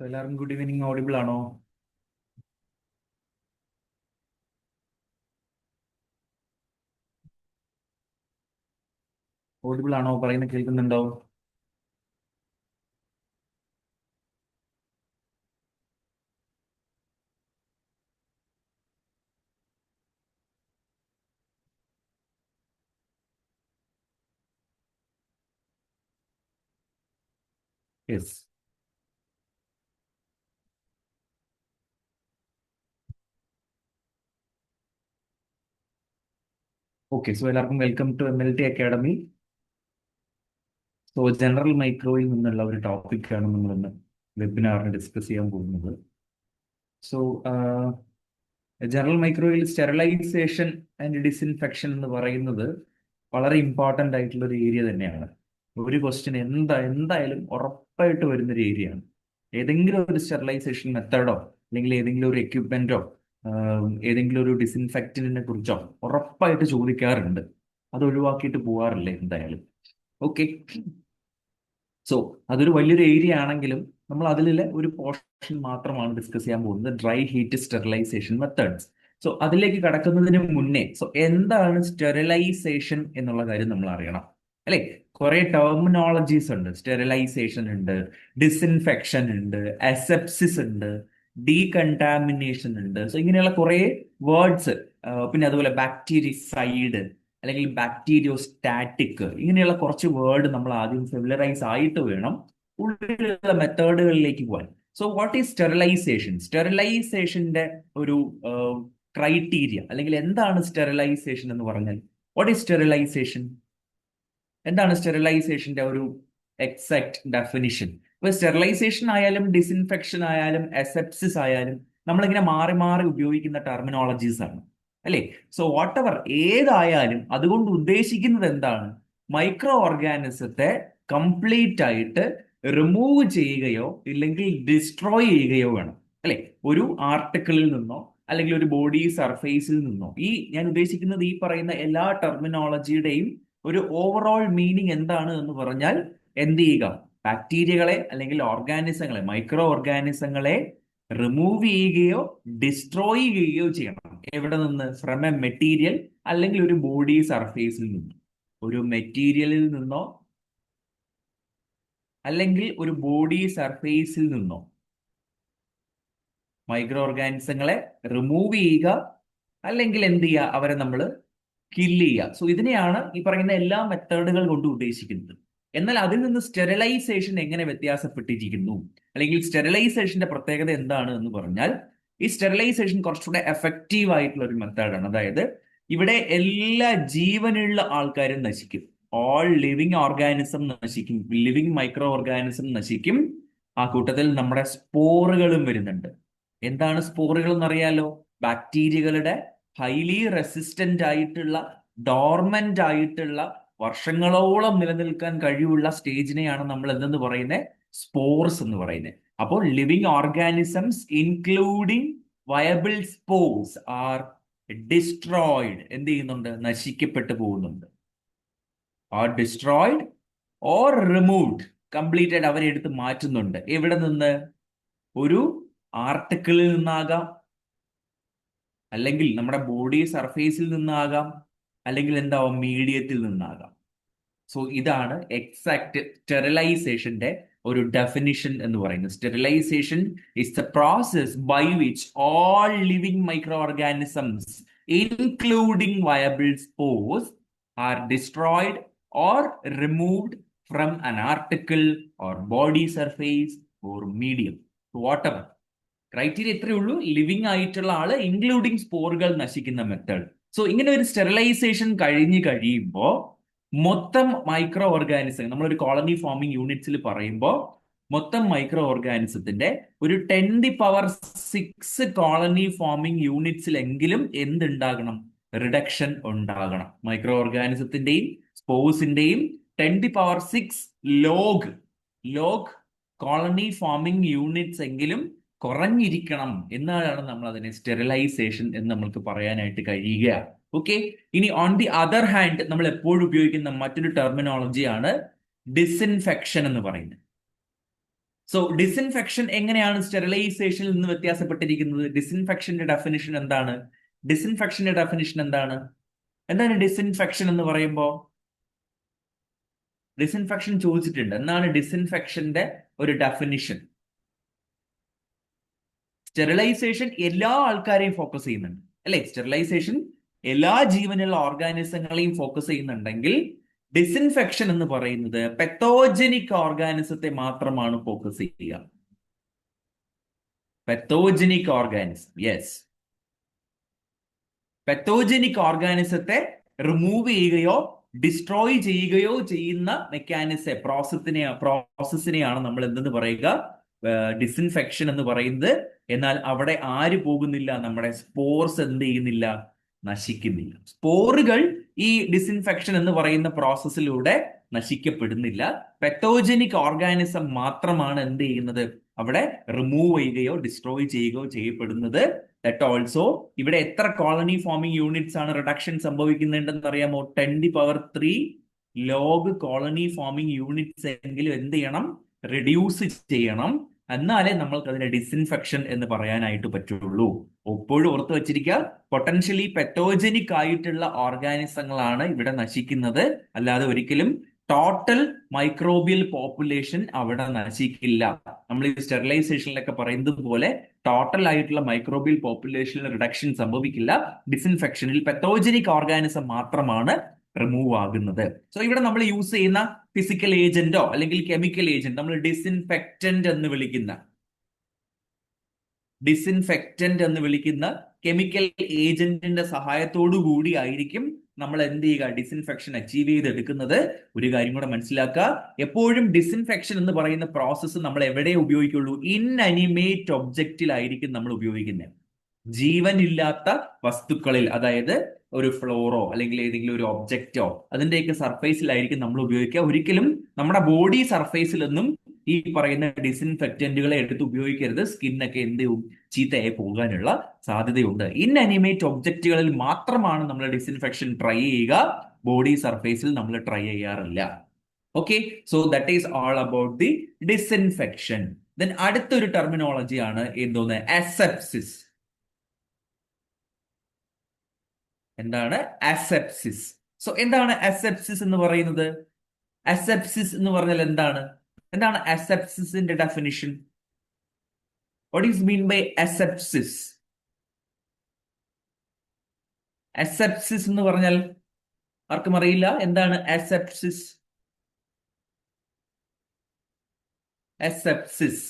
എല്ലാവർക്കും good evening. Audible ആണോ? Audible ആണോ? പറയുന്ന കേൾക്കുന്നുണ്ടോ? യെസ്. ഓക്കെ, സോ എല്ലാവർക്കും welcome to MLT academy. So general മൈക്രോയിൽ നിന്നുള്ള ഒരു ടോപ്പിക്കാണ് നമ്മളിന്ന് വെബിനാറിന് ഡിസ്കസ് ചെയ്യാൻ പോകുന്നത്. സോ ജനറൽ മൈക്രോയിൽ സ്റ്റെറിലൈസേഷൻ ആൻഡ് ഡിസിൻഫെക്ഷൻ എന്ന് പറയുന്നത് വളരെ ഇമ്പോർട്ടൻ്റ് ആയിട്ടുള്ള ഒരു ഏരിയ തന്നെയാണ്. ഒരു ക്വസ്റ്റ്യൻ എന്തായാലും ഉറപ്പായിട്ട് വരുന്നൊരു ഏരിയയാണ്. ഏതെങ്കിലും ഒരു സ്റ്റെറിലൈസേഷൻ മെത്തഡോ അല്ലെങ്കിൽ ഏതെങ്കിലും ഒരു എക്യുപ്മെന്റോ ഏതെങ്കിലും ഒരു ഡിസിൻഫെക്റ്റന്റിനെ കുറിച്ചോ ഉറപ്പായിട്ട് ചോദിക്കാറുണ്ട്. അത് ഒഴിവാക്കിയിട്ട് പോവാറില്ല എന്തായാലും. ഓക്കെ, സോ അതൊരു വലിയൊരു ഏരിയ ആണെങ്കിലും നമ്മൾ അതിലെ ഒരു പോർഷൻ മാത്രമാണ് ഡിസ്കസ് ചെയ്യാൻ പോകുന്നത്, dry heat sterilisation methods. So അതിലേക്ക് കടക്കുന്നതിന് മുന്നേ എന്താണ് സ്റ്റെറിലൈസേഷൻ എന്നുള്ള കാര്യം നമ്മൾ അറിയണം, അല്ലെ? കുറെ ടെർമിനോളജീസ് ഉണ്ട്. സ്റ്റെറിലൈസേഷൻ ഉണ്ട്, ഡിസിൻഫെക്ഷൻ ഉണ്ട്, അസെപ്സിസ് ഉണ്ട്, ഡീകണ്ടാമിനേഷൻ ഉണ്ട്. സോ ഇങ്ങനെയുള്ള കുറെ വേർഡ്സ്, പിന്നെ അതുപോലെ ബാക്ടീരിയസൈഡ് അല്ലെങ്കിൽ ബാക്ടീരിയോസ്റ്റാറ്റിക്, ഇങ്ങനെയുള്ള കുറച്ച് വേർഡ് നമ്മൾ ആദ്യം ഫെമിലറൈസ് ആയിട്ട് വേണം ഉള്ളിലുള്ള മെത്തേഡുകളിലേക്ക് പോകാൻ. So what is sterilisation? സ്റ്റെറിലൈസേഷന്റെ ഒരു ക്രൈറ്റീരിയ അല്ലെങ്കിൽ എന്താണ് സ്റ്റെറിലൈസേഷൻ എന്ന് പറഞ്ഞാൽ, വാട്ട് ഈസ് സ്റ്റെറിലൈസേഷൻ? എന്താണ് സ്റ്റെറിലൈസേഷന്റെ ഒരു എക്സാക്ട് ഡെഫിനിഷൻ? ഇപ്പൊ സ്റ്റെറിലൈസേഷൻ ആയാലും ഡിസിൻഫെക്ഷൻ ആയാലും അസെപ്സിസ് ആയാലും നമ്മളിങ്ങനെ മാറി മാറി ഉപയോഗിക്കുന്ന ടെർമിനോളജീസ് ആണ്, അല്ലേ? സോ വാട്ട് എവർ ഏതായാലും അതുകൊണ്ട് ഉദ്ദേശിക്കുന്നത് എന്താണ്? മൈക്രോ ഓർഗാനിസത്തെ കംപ്ലീറ്റ് ആയിട്ട് റിമൂവ് ചെയ്യുകയോ ഇല്ലെങ്കിൽ ഡിസ്ട്രോയ് ചെയ്യുകയോ വേണം, അല്ലെ? ഒരു ആർട്ടിക്കിളിൽ നിന്നോ അല്ലെങ്കിൽ ഒരു ബോഡി സർഫേസിൽ നിന്നോ, ഞാൻ ഉദ്ദേശിക്കുന്നത് ഈ പറയുന്ന എല്ലാ ടെർമിനോളജിയുടെയും ഒരു ഓവറോൾ മീനിങ് എന്താണ് എന്ന് പറഞ്ഞാൽ, എന്ത് ചെയ്യുക? ബാക്ടീരിയകളെ അല്ലെങ്കിൽ ഓർഗാനിസങ്ങളെ, മൈക്രോ ഓർഗാനിസങ്ങളെ റിമൂവ് ചെയ്യുകയോ ഡിസ്ട്രോയ് ചെയ്യുകയോ ചെയ്യണം. എവിടെ നിന്ന്? ഫ്രം എ മെറ്റീരിയൽ അല്ലെങ്കിൽ ഒരു ബോഡി സർഫേസിൽ നിന്നോ. ഒരു മെറ്റീരിയലിൽ നിന്നോ അല്ലെങ്കിൽ ഒരു ബോഡി സർഫേസിൽ നിന്നോ മൈക്രോ ഓർഗാനിസങ്ങളെ റിമൂവ് ചെയ്യുക അല്ലെങ്കിൽ എന്ത് ചെയ്യുക? അവരെ നമ്മൾ കില്ല് ചെയ്യുക. സോ ഇതിനെയാണ് ഈ പറയുന്ന എല്ലാ മെത്തേഡുകൾ കൊണ്ട് ഉദ്ദേശിക്കുന്നത്. എന്നാൽ അതിൽ നിന്ന് സ്റ്റെറിലൈസേഷൻ എങ്ങനെ വ്യത്യാസപ്പെട്ടിരിക്കുന്നു, അല്ലെങ്കിൽ സ്റ്റെറിലൈസേഷന്റെ പ്രത്യേകത എന്താണ് എന്ന് പറഞ്ഞാൽ, ഈ സ്റ്റെറിലൈസേഷൻ കുറച്ചുകൂടെ എഫക്റ്റീവ് ആയിട്ടുള്ള ഒരു മെത്തേഡാണ്. അതായത് ഇവിടെ എല്ലാ ജീവനുള്ള ആൾക്കാരും നശിക്കും. ഓൾ ലിവിങ് ഓർഗാനിസം നശിക്കും, ലിവിങ് മൈക്രോ ഓർഗാനിസം നശിക്കും. ആ കൂട്ടത്തിൽ നമ്മുടെ സ്പോറുകളും വരുന്നുണ്ട്. എന്താണ് സ്പോറുകൾ എന്നറിയാലോ? ബാക്ടീരിയകളുടെ ഹൈലി റെസിസ്റ്റന്റ് ആയിട്ടുള്ള, ഡോർമെന്റ് ആയിട്ടുള്ള, വർഷങ്ങളോളം നിലനിൽക്കാൻ കഴിവുള്ള സ്റ്റേജിനെയാണ് നമ്മൾ എന്തെന്ന് പറയുന്നത്? സ്പോർസ് എന്ന് പറയുന്നത്. അപ്പോൾ living organisms including viable spores are destroyed. എന്ത് ചെയ്യുന്നുണ്ട്? നശിക്കപ്പെട്ടു പോകുന്നുണ്ട്. R destroyed or removed, completed അവരെ എടുത്ത് മാറ്റുന്നുണ്ട്. എവിടെ നിന്ന്? ഒരു ആർട്ടിക്കിളിൽ നിന്നാകാം, അല്ലെങ്കിൽ നമ്മുടെ ബോഡി സർഫേസിൽ നിന്നാകാം, അല്ലെങ്കിൽ എന്താവും? മീഡിയത്തിൽ നിന്നാകാം. സോ ഇതാണ് എക്സാക്ട് സ്റ്റെറിലൈസേഷന്റെ ഒരു ഡെഫിനിഷൻ എന്ന് പറയുന്നത്. Sterilisation is the process by which all living micro organisms including viable spores are destroyed or removed from an article or body surface or medium, whatever. Criteria ഇത്രയേ ഉള്ളൂ. ലിവിങ് ആയിട്ടുള്ള ആള് including സ്പോറുകൾ നശിക്കുന്ന method. So ഇങ്ങനെ ഒരു sterilisation കഴിഞ്ഞ് കഴിയുമ്പോൾ മൊത്തം മൈക്രോ ഓർഗാനിസം, നമ്മളൊരു കോളനി ഫോമിംഗ് യൂണിറ്റ്സിൽ പറയുമ്പോൾ മൊത്തം മൈക്രോ ഓർഗാനിസത്തിന്റെ ഒരു 10⁶ കോളനി ഫോമിംഗ് യൂണിറ്റ്സിലെങ്കിലും എന്തുണ്ടാകണം? റിഡക്ഷൻ ഉണ്ടാകണം. മൈക്രോ ഓർഗാനിസത്തിന്റെയും സ്പോസിന്റെയും 10⁶ log log colony forming units എങ്കിലും കുറഞ്ഞിരിക്കണം. എന്നാലാണ് നമ്മൾ അതിനെ സ്റ്റെറിലൈസേഷൻ എന്ന് നമ്മൾക്ക് പറയാനായിട്ട് കഴിയുക. ഓക്കെ, ഇനി ഓൺ ദി അതർ ഹാൻഡ് നമ്മൾ എപ്പോഴും ഉപയോഗിക്കുന്ന മറ്റൊരു ടെർമിനോളജിയാണ് ഡിസിൻഫെക്ഷൻ എന്ന് പറയുന്നത്. സോ ഡിസിൻഫെക്ഷൻ എങ്ങനെയാണ് സ്റ്റെറിലൈസേഷനിൽ നിന്ന് വ്യത്യാസപ്പെട്ടിരിക്കുന്നത്? ഡിസിൻഫെക്ഷന്റെ ഡെഫിനിഷൻ എന്താണ്? ഡിസിൻഫെക്ഷന്റെ ഡെഫിനിഷൻ എന്താണ്? എന്താണ് ഡിസിൻഫെക്ഷൻ എന്ന് പറയുമ്പോൾ? ഡിസിൻഫെക്ഷൻ ചോദിച്ചിട്ടുണ്ട്. എന്താണ് ഡിസിൻഫെക്ഷന്റെ ഒരു ഡെഫിനിഷൻ? സ്റ്റെറിലൈസേഷൻ എല്ലാ ആൾക്കാരെയും ഫോക്കസ് ചെയ്യുന്നുണ്ട് അല്ലെ? സ്റ്റെറിലൈസേഷൻ എല്ലാ ജീവനുള്ള ഓർഗാനിസങ്ങളെയും ഫോക്കസ് ചെയ്യുന്നുണ്ടെങ്കിൽ ഡിസിൻഫെക്ഷൻ എന്ന് പറയുന്നത് പെത്തോജനിക് ഓർഗാനിസത്തെ മാത്രമാണ് ഫോക്കസ് ചെയ്യുക. പെത്തോജനിക് ഓർഗാനിസം, യെസ്. പെത്തോജനിക് ഓർഗാനിസത്തെ റിമൂവ് ചെയ്യുകയോ ഡിസ്ട്രോയ് ചെയ്യുകയോ ചെയ്യുന്ന പ്രോസസ്സിനെയാണ് നമ്മൾ എന്തെന്ന് പറയുക? ഡിസിൻഫെക്ഷൻ എന്ന് പറയുന്നത്. എന്നാൽ അവിടെ ആര് പോകുന്നില്ല? നമ്മുടെ സ്പോർസ് എന്ത് ചെയ്യുന്നില്ല? നശിക്കുന്നില്ല. സ്പോറുകൾ ഈ ഡിസിൻഫെക്ഷൻ എന്ന് പറയുന്ന പ്രോസസ്സിലൂടെ നശിക്കപ്പെടുന്നില്ല. പെത്തോജനിക് ഓർഗാനിസം മാത്രമാണ് എന്ത് ചെയ്യുന്നത്? അവിടെ റിമൂവ് ചെയ്യുകയോ ഡിസ്ട്രോയ് ചെയ്യുകയോ ചെയ്യപ്പെടുന്നത്. ദാറ്റ് ഓൾസോ ഇവിടെ എത്ര കോളനി ഫോമിംഗ് യൂണിറ്റ്സ് ആണ് റിഡക്ഷൻ സംഭവിക്കുന്നുണ്ടെന്ന് അറിയാമോ? 10⁻³ ലോഗ് കോളനി ഫോമിംഗ് യൂണിറ്റ്സ് എങ്കിലും എന്ത് ചെയ്യണം? റെഡ്യൂസ് ചെയ്യണം. എന്നാലേ നമ്മൾക്ക് അതിനെ ഡിസിൻഫെക്ഷൻ എന്ന് പറയാനായിട്ട് പറ്റുള്ളൂ. എപ്പോഴും ഓർത്ത് വെച്ചിരിക്കുക, പൊട്ടൻഷ്യലി പെത്തോജനിക് ആയിട്ടുള്ള ഓർഗാനിസങ്ങളാണ് ഇവിടെ നശിക്കുന്നത്. അല്ലാതെ ഒരിക്കലും ടോട്ടൽ മൈക്രോബിയൽ പോപ്പുലേഷൻ അവിടെ നശിക്കില്ല. നമ്മൾ ഈ സ്റ്റെറിലൈസേഷനിലൊക്കെ പറയുന്നത് പോലെ ടോട്ടൽ ആയിട്ടുള്ള മൈക്രോബിയൽ പോപ്പുലേഷനിൽ റിഡക്ഷൻ സംഭവിക്കില്ല. ഡിസിൻഫെക്ഷനിൽ പെത്തോജനിക് ഓർഗാനിസം മാത്രമാണ് റിമൂവ് ആകുന്നത്. സോ ഇവിടെ നമ്മൾ യൂസ് ചെയ്യുന്ന ഫിസിക്കൽ ഏജന്റോ അല്ലെങ്കിൽ കെമിക്കൽ ഏജന്റ്, നമ്മൾ ഡിസിൻഫെക്റ്റന്റ് എന്ന് വിളിക്കുന്ന കെമിക്കൽ ഏജന്റിന്റെ സഹായത്തോടു കൂടി ആയിരിക്കും നമ്മൾ എന്ത് ചെയ്യുക? ഡിസിൻഫെക്ഷൻ അച്ചീവ് ചെയ്തെടുക്കുന്നത്. ഒരു കാര്യം കൂടെ മനസ്സിലാക്കുക, എപ്പോഴും ഡിസിൻഫെക്ഷൻ എന്ന് പറയുന്ന പ്രോസസ്സ് നമ്മൾ എവിടെ ഉപയോഗിക്കുള്ളൂ? ഇൻഅനിമേറ്റ് ഒബ്ജക്റ്റിലായിരിക്കും നമ്മൾ ഉപയോഗിക്കുന്നത്. ജീവനില്ലാത്ത വസ്തുക്കളിൽ, അതായത് ഒരു ഫ്ലോറോ അല്ലെങ്കിൽ ഏതെങ്കിലും ഒരു ഒബ്ജക്റ്റോ അതിന്റെയൊക്കെ സർഫേസിലായിരിക്കും നമ്മൾ ഉപയോഗിക്കുക. ഒരിക്കലും നമ്മുടെ ബോഡി സർഫേസിലൊന്നും ഈ പറയുന്ന ഡിസിൻഫെക്റ്റന്റുകളെ എടുത്ത് ഉപയോഗിക്കരുത്. സ്കിന്നൊക്കെ എന്ത് ചെയ്യും? ചീത്തയായി പോകാനുള്ള സാധ്യതയുണ്ട്. ഇൻഅനിമേറ്റ് ഒബ്ജക്റ്റുകളിൽ മാത്രമാണ് നമ്മൾ ഡിസിൻഫെക്ഷൻ ട്രൈ ചെയ്യുക. ബോഡി സർഫേസിൽ നമ്മൾ ട്രൈ ചെയ്യാറില്ല. Okay, so that is all about the disinfection. Then അടുത്തൊരു ടെർമിനോളജിയാണ് എന്തോന്ന്? അസെപ്സിസ്. എന്താണ് അസെപ്സിസ്? സോ എന്താണ് അസെപ്സിസ് എന്ന് പറയുന്നത്? അസെപ്സിസ് എന്ന് പറഞ്ഞാൽ എന്താണ്? എന്താണ് അസെപ്സിസിന്റെ definition? What is mean by asepsis? Asepsis എന്ന് പറഞ്ഞാൽ ആർക്കും അറിയില്ല എന്താണ് അസെപ്സിസ്? അസെപ്സിസ്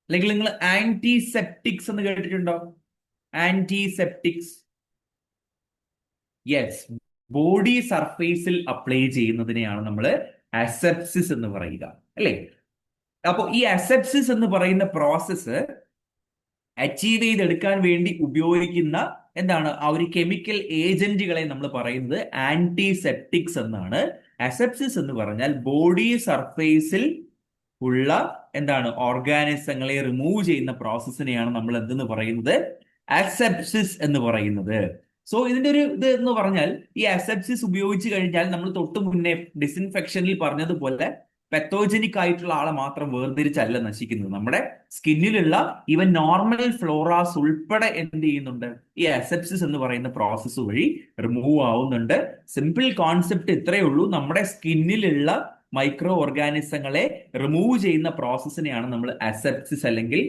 അല്ലെങ്കിൽ നിങ്ങൾ ആന്റിസെപ്റ്റിക്സ് എന്ന് കേട്ടിട്ടുണ്ടോ? ആന്റിസെപ്റ്റിക്സ്, യെസ്, ബോഡി സർഫേസിൽ അപ്ലൈ ചെയ്യുന്നതിനെയാണ് നമ്മൾ അസെപ്സിസ് എന്ന് പറയുക, അല്ലേ? അപ്പോൾ ഈ അസെപ്സിസ് എന്ന് പറയുന്ന പ്രോസസ്സ് അച്ചീവ് ചെയ്തെടുക്കാൻ വേണ്ടി ഉപയോഗിക്കുന്ന എന്താണ് ആ ഒരു കെമിക്കൽ ഏജന്റുകളെ നമ്മൾ പറയുന്നത് ആന്റിസെപ്റ്റിക്സ് എന്നാണ്. അസെപ്സിസ് എന്ന് പറഞ്ഞാൽ ബോഡി സർഫേസിൽ ഉള്ള എന്താണ് ഓർഗാനിസങ്ങളെ റിമൂവ് ചെയ്യുന്ന പ്രോസസ്സിനെയാണ് നമ്മൾ എന്തെന്ന് പറയുന്നത്? അസെപ്സിസ് എന്ന് പറയുന്നത്. സോ ഇതിന്റെ ഒരു ഇത് എന്ന് പറഞ്ഞാൽ ഈ അസെപ്സിസ് ഉപയോഗിച്ച് കഴിഞ്ഞാൽ നമ്മൾ തൊട്ട് മുന്നേ ഡിസിൻഫെക്ഷനിൽ പറഞ്ഞതുപോലെ പെത്തോജനിക് ആയിട്ടുള്ള ആളെ മാത്രം വേർതിരിച്ചല്ല നശിക്കുന്നത്. നമ്മുടെ സ്കിന്നിലുള്ള ഈവൻ നോർമൽ ഫ്ലോറാസ് ഉൾപ്പെടെ എന്ത് ചെയ്യുന്നുണ്ട്? ഈ അസെപ്സിസ് എന്ന് പറയുന്ന പ്രോസസ്സ് വഴി റിമൂവ് ആവുന്നുണ്ട്. സിമ്പിൾ കോൺസെപ്റ്റ് ഇത്രയേ ഉള്ളൂ. നമ്മുടെ സ്കിന്നിലുള്ള മൈക്രോ ഓർഗാനിസങ്ങളെ റിമൂവ് ചെയ്യുന്ന പ്രോസസ്സിനെയാണ് നമ്മൾ അസെപ്സിസ് അല്ലെങ്കിൽ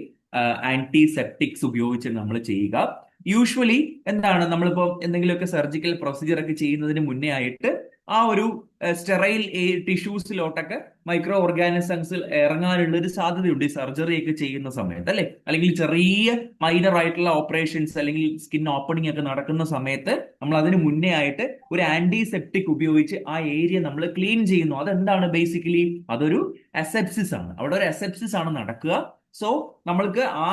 ആന്റിസെപ്റ്റിക്സ് ഉപയോഗിച്ച് നമ്മൾ ചെയ്യുക. യൂഷ്വലി എന്താണ് നമ്മളിപ്പോൾ എന്തെങ്കിലുമൊക്കെ സർജിക്കൽ പ്രൊസീജിയർ ഒക്കെ ചെയ്യുന്നതിന് മുന്നേ ആയിട്ട് ആ ഒരു സ്റ്റെറൈൽ ടിഷ്യൂസിലോട്ടൊക്കെ മൈക്രോ ഓർഗാനിസംസ് ഇറങ്ങാനുള്ള ഒരു സാധ്യതയുണ്ട് ഈ സർജറി ഒക്കെ ചെയ്യുന്ന സമയത്ത്, അല്ലെ? അല്ലെങ്കിൽ ചെറിയ മൈനർ ആയിട്ടുള്ള ഓപ്പറേഷൻസ് അല്ലെങ്കിൽ സ്കിൻ ഓപ്പണിംഗ് ഒക്കെ നടക്കുന്ന സമയത്ത് നമ്മൾ അതിന് മുന്നേ ആയിട്ട് ഒരു ആന്റിസെപ്റ്റിക് ഉപയോഗിച്ച് ആ ഏരിയ നമ്മൾ ക്ലീൻ ചെയ്യുന്നു. അതെന്താണ് ബേസിക്കലി? അതൊരു അസെപ്സിസ് ആണ്. അവിടെ ഒരു അസെപ്സിസ് ആണ് നടക്കുക. സോ നമ്മൾക്ക് ആ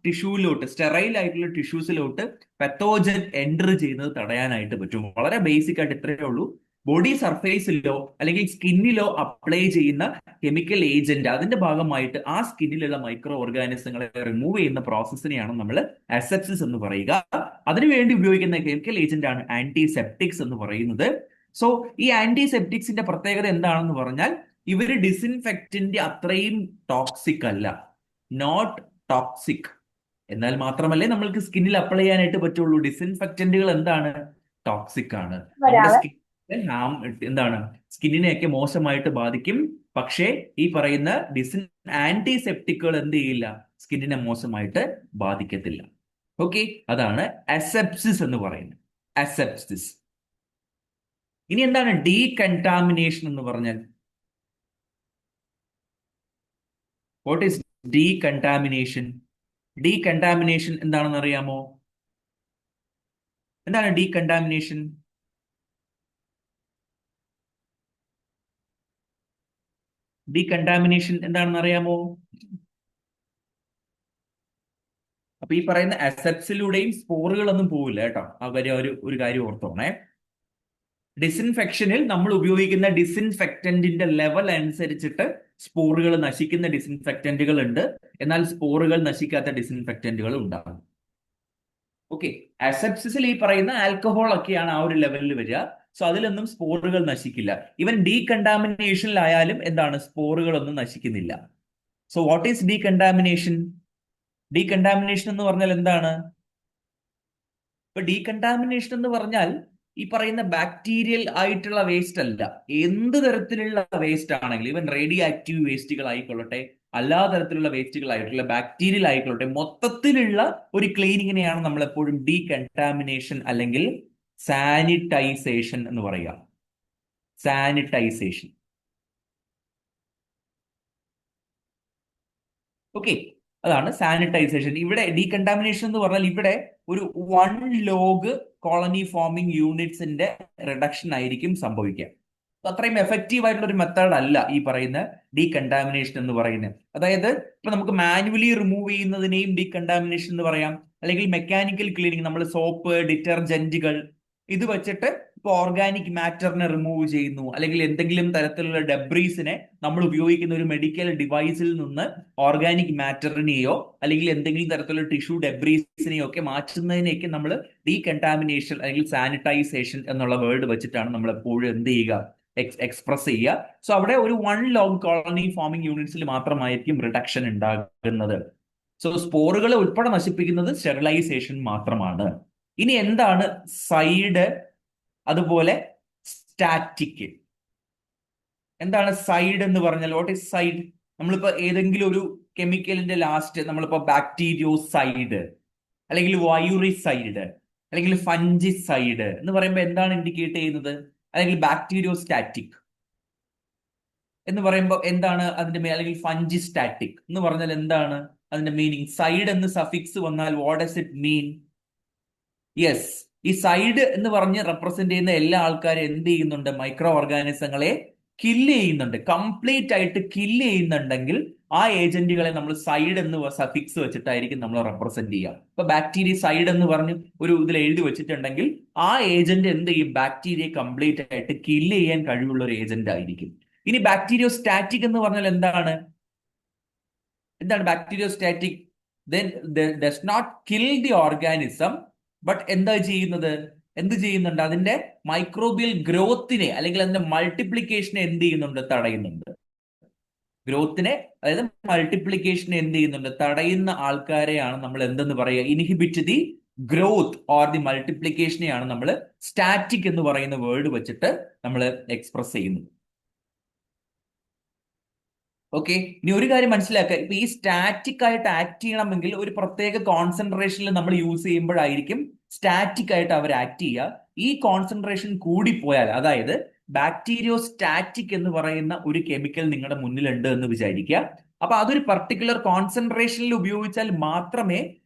ടിഷ്യൂലോട്ട്, സ്റ്റെറൈൽ ആയിട്ടുള്ള ടിഷ്യൂസിലോട്ട് പെത്തോജൻ എൻറ്റർ ചെയ്യുന്നത് തടയാനായിട്ട് പറ്റും. വളരെ ബേസിക് ആയിട്ട് ഇത്രയേ ഉള്ളൂ. ബോഡി സർഫേസിലോ അല്ലെങ്കിൽ സ്കിന്നിലോ അപ്ലൈ ചെയ്യുന്ന കെമിക്കൽ ഏജന്റ് അതിന്റെ ഭാഗമായിട്ട് ആ സ്കിന്നിലുള്ള മൈക്രോ ഓർഗാനിസങ്ങളെ റിമൂവ് ചെയ്യുന്ന പ്രോസസ്സിനെയാണ് നമ്മൾ അസെപ്സിസ് എന്ന് പറയുക. അതിനുവേണ്ടി ഉപയോഗിക്കുന്ന കെമിക്കൽ ഏജന്റ് ആണ് ആന്റിസെപ്റ്റിക്സ് എന്ന് പറയുന്നത്. സോ ഈ ആന്റിസെപ്റ്റിക്സിന്റെ പ്രത്യേകത എന്താണെന്ന് പറഞ്ഞാൽ ഇവര് ഡിസിൻഫെക്റ്റന്റ് അത്രയും ടോക്സിക് അല്ല. Not toxic. എന്നാൽ മാത്രമല്ലേ നമ്മൾക്ക് സ്കിന്നിൽ അപ്ലൈ ചെയ്യാനായിട്ട് പറ്റുള്ളൂ. ഡിസിൻഫെക്റ്റന്റുകൾ എന്താണ്? ടോക്സിക് ആണ്. നമ്മുടെ ഒരാള് സ്കിൻ എന്താണ്, സ്കിന്നിനെയൊക്കെ മോശമായിട്ട് ബാധിക്കും. പക്ഷേ ഈ പറയുന്ന ആന്റിസെപ്റ്റിക്കുകൾ എന്ത് ചെയ്യില്ല, സ്കിന്നിനെ മോശമായിട്ട് ബാധിക്കത്തില്ല. ഓക്കെ, അതാണ് അസെപ്സിസ് എന്ന് പറയുന്നത്. അസെപ്സിസ്. ഇനി എന്താണ് ഡീകൺടാമിനേഷൻ എന്ന് പറഞ്ഞാൽ? What is decontamination? ഡീകൺടാമിനേഷൻ എന്താണെന്ന് അറിയാമോ? എന്താണ് ഡീകൺടാമിനേഷൻ? ഡീകൺടാമിനേഷൻ എന്താണെന്ന് അറിയാമോ? അപ്പൊ ഈ പറയുന്ന അസെപ്സിലൂടെയും സ്പോറുകളൊന്നും പോവില്ല കേട്ടോ. അവര് ഒരു കാര്യം ഓർത്തോണേ. ഡിസിൻഫെക്ഷനിൽ നമ്മൾ ഉപയോഗിക്കുന്ന ഡിസിൻഫെക്റ്റന്റിന്റെ ലെവൽ അനുസരിച്ചിട്ട് സ്പോറുകൾ നശിക്കുന്ന ഡിസിൻഫെക്റ്റന്റുകൾ ഉണ്ട്, എന്നാൽ സ്പോറുകൾ നശിക്കാത്ത ഡിസിൻഫെക്റ്റന്റുകൾ ഉണ്ടാകും. ഓക്കെ, അസെപ്സിസിൽ ഈ പറയുന്ന ആൽക്കഹോൾ ഒക്കെയാണ് ആ ഒരു ലെവലിൽ വരിക. സോ അതിലൊന്നും സ്പോറുകൾ നശിക്കില്ല. ഈവൻ ഡീകൺടാമിനേഷനിലായാലും എന്താണ്, സ്പോറുകളൊന്നും നശിക്കുന്നില്ല. So what is decontamination? Decontamination എന്ന് പറഞ്ഞാൽ എന്താണ്? ഇപ്പൊ ഡീകൺടാമിനേഷൻ എന്ന് പറഞ്ഞാൽ ഈ പറയുന്ന ബാക്ടീരിയൽ ആയിട്ടുള്ള വേസ്റ്റ് അല്ല, എന്ത് തരത്തിലുള്ള വേസ്റ്റ് ആണെങ്കിലും, ഈവൻ റേഡിയോ ആക്റ്റീവ് വേസ്റ്റുകൾ ആയിക്കൊള്ളട്ടെ, എല്ലാ തരത്തിലുള്ള വേസ്റ്റുകൾ ആയിട്ടുള്ള ബാക്ടീരിയൽ ആയിക്കൊള്ളട്ടെ, മൊത്തത്തിലുള്ള ഒരു ക്ലീനിങ്ങിനെയാണ് നമ്മൾ എപ്പോഴും ഡീകൺടാമിനേഷൻ അല്ലെങ്കിൽ സാനിറ്റൈസേഷൻ എന്ന് പറയുക. സാനിറ്റൈസേഷൻ. ഓക്കെ, അതാണ് സാനിറ്റൈസേഷൻ. ഇവിടെ ഡീകൺടാമിനേഷൻ എന്ന് പറഞ്ഞാൽ ഇവിടെ ഒരു 1 log കോളനി ഫോമിംഗ് യൂണിറ്റ്സിന്റെ റിഡക്ഷൻ ആയിരിക്കും സംഭവിക്കുക. അത്രയും എഫക്റ്റീവ് ആയിട്ടുള്ള ഒരു മെത്തേഡ് അല്ല ഈ പറയുന്ന ഡീകൺടാമിനേഷൻ എന്ന് പറയുന്നത്. അതായത് ഇപ്പൊ നമുക്ക് മാനുവലി റിമൂവ് ചെയ്യുന്നതിനെയും ഡീകൺടാമിനേഷൻ എന്ന് പറയാം, അല്ലെങ്കിൽ മെക്കാനിക്കൽ ക്ലീനിങ്, നമ്മൾ സോപ്പ്, ഡിറ്റർജന്റുകൾ ഇത് വെച്ചിട്ട് ഇപ്പൊ ഓർഗാനിക് മാറ്ററിനെ റിമൂവ് ചെയ്യുന്നു, അല്ലെങ്കിൽ എന്തെങ്കിലും തരത്തിലുള്ള ഡെബ്രീസിനെ നമ്മൾ ഉപയോഗിക്കുന്ന ഒരു മെഡിക്കൽ ഡിവൈസിൽ നിന്ന് ഓർഗാനിക് മാറ്ററിനെയോ അല്ലെങ്കിൽ എന്തെങ്കിലും തരത്തിലുള്ള ടിഷ്യൂ ഡെബ്രീസിനെയോ ഒക്കെ മാറ്റുന്നതിനെയൊക്കെ നമ്മൾ ഡീകൺടാമിനേഷൻ അല്ലെങ്കിൽ സാനിറ്റൈസേഷൻ എന്നുള്ള വേർഡ് വെച്ചിട്ടാണ് നമ്മൾ എപ്പോഴും എന്ത് ചെയ്യുക, എക്സ്പ്രസ് ചെയ്യുക. സോ അവിടെ ഒരു 1 log കോളനി ഫോമിംഗ് യൂണിറ്റ്സിൽ മാത്രമായിരിക്കും റിഡക്ഷൻ ഉണ്ടാകുന്നത്. സോ സ്പോറുകളെ ഉൾപ്പെടെ നശിപ്പിക്കുന്നത് സ്റ്റെറിലൈസേഷൻ മാത്രമാണ്. ഇനി എന്താണ് സൈഡ്, അതുപോലെ സ്റ്റാറ്റിക്? എന്താണ് സൈഡ് എന്ന് പറഞ്ഞാൽ? What is side? നമ്മളിപ്പോ ഏതെങ്കിലും ഒരു കെമിക്കലിന്റെ ലാസ്റ്റ് നമ്മളിപ്പോ ബാക്ടീരിയോസൈഡ് അല്ലെങ്കിൽ വൈറിസൈഡ് അല്ലെങ്കിൽ ഫഞ്ചിസൈഡ് എന്ന് പറയുമ്പോൾ എന്താണ് ഇൻഡിക്കേറ്റ് ചെയ്യുന്നത്? അല്ലെങ്കിൽ ബാക്ടീരിയോസ്റ്റാറ്റിക് എന്ന് പറയുമ്പോൾ എന്താണ് അതിന്റെ അല്ലെങ്കിൽ ഫഞ്ചിസ്റ്റാറ്റിക് എന്ന് പറഞ്ഞാൽ എന്താണ് അതിന്റെ മീനിങ്? സൈഡ് എന്ന് സഫിക്സ് വന്നാൽ what does it mean? Yes, ഈ സൈഡ് എന്ന് പറഞ്ഞ് റെപ്രസെന്റ് ചെയ്യുന്ന എല്ലാ ആൾക്കാരും എന്ത് ചെയ്യുന്നുണ്ട്? മൈക്രോ ഓർഗാനിസങ്ങളെ കില്ല് ചെയ്യുന്നുണ്ട്. കംപ്ലീറ്റ് ആയിട്ട് കില്ല് ചെയ്യുന്നുണ്ടെങ്കിൽ ആ ഏജന്റുകളെ നമ്മൾ സൈഡ് എന്ന് സഫിക്സ് വെച്ചിട്ടായിരിക്കും നമ്മൾ റെപ്രസെന്റ് ചെയ്യുക. ഇപ്പൊ ബാക്ടീരിയ സൈഡ് എന്ന് പറഞ്ഞ് ഒരു ഇതിൽ എഴുതി വെച്ചിട്ടുണ്ടെങ്കിൽ ആ ഏജന്റ് എന്ത് ചെയ്യും? ബാക്ടീരിയയെ കംപ്ലീറ്റ് ആയിട്ട് കില്ല് ചെയ്യാൻ കഴിവുള്ള ഒരു ഏജന്റ് ആയിരിക്കും. ഇനി ബാക്ടീരിയോ സ്റ്റാറ്റിക് എന്ന് പറഞ്ഞാൽ എന്താണ്? എന്താണ് bacteriostatic? Does not kill the organism, but എന്താ ചെയ്യുന്നത്? എന്ത് ചെയ്യുന്നുണ്ട്? അതിന്റെ മൈക്രോബിയൽ ഗ്രോത്തിനെ അല്ലെങ്കിൽ അതിന്റെ മൾട്ടിപ്ലിക്കേഷനെ എന്ത് ചെയ്യുന്നുണ്ട്? തടയുന്നുണ്ട്. ഗ്രോത്തിനെ, അതായത് മൾട്ടിപ്ലിക്കേഷനെ എന്ത് ചെയ്യുന്നുണ്ട്? തടയുന്ന ആൾക്കാരെയാണ് നമ്മൾ എന്തെന്ന് പറയുക? Inhibit the growth or the മൾട്ടിപ്ലിക്കേഷനെയാണ് നമ്മൾ സ്റ്റാറ്റിക് എന്ന് പറയുന്ന വേർഡ് വെച്ചിട്ട് നമ്മൾ എക്സ്പ്രസ് ചെയ്യുന്നത്. ഓക്കെ, ഇനി ഒരു കാര്യം മനസ്സിലാക്കുക. ഇപ്പൊ ഈ സ്റ്റാറ്റിക് ആയിട്ട് ആക്ട് ചെയ്യണമെങ്കിൽ ഒരു പ്രത്യേക കോൺസെൻട്രേഷനിൽ നമ്മൾ യൂസ് ചെയ്യുമ്പോഴായിരിക്കും സ്റ്റാറ്റിക് ആയിട്ട് അവർ ആക്ട് ചെയ്യുക. ഈ കോൺസെൻട്രേഷൻ കൂടിപ്പോയാൽ, അതായത് ബാക്ടീരിയോ സ്റ്റാറ്റിക് എന്ന് പറയുന്ന ഒരു കെമിക്കൽ നിങ്ങളുടെ മുന്നിലുണ്ട് എന്ന് വിചാരിക്കുക. അപ്പൊ അതൊരു പർട്ടിക്കുലർ കോൺസെൻട്രേഷനിൽ ഉപയോഗിച്ചാൽ മാത്രമേ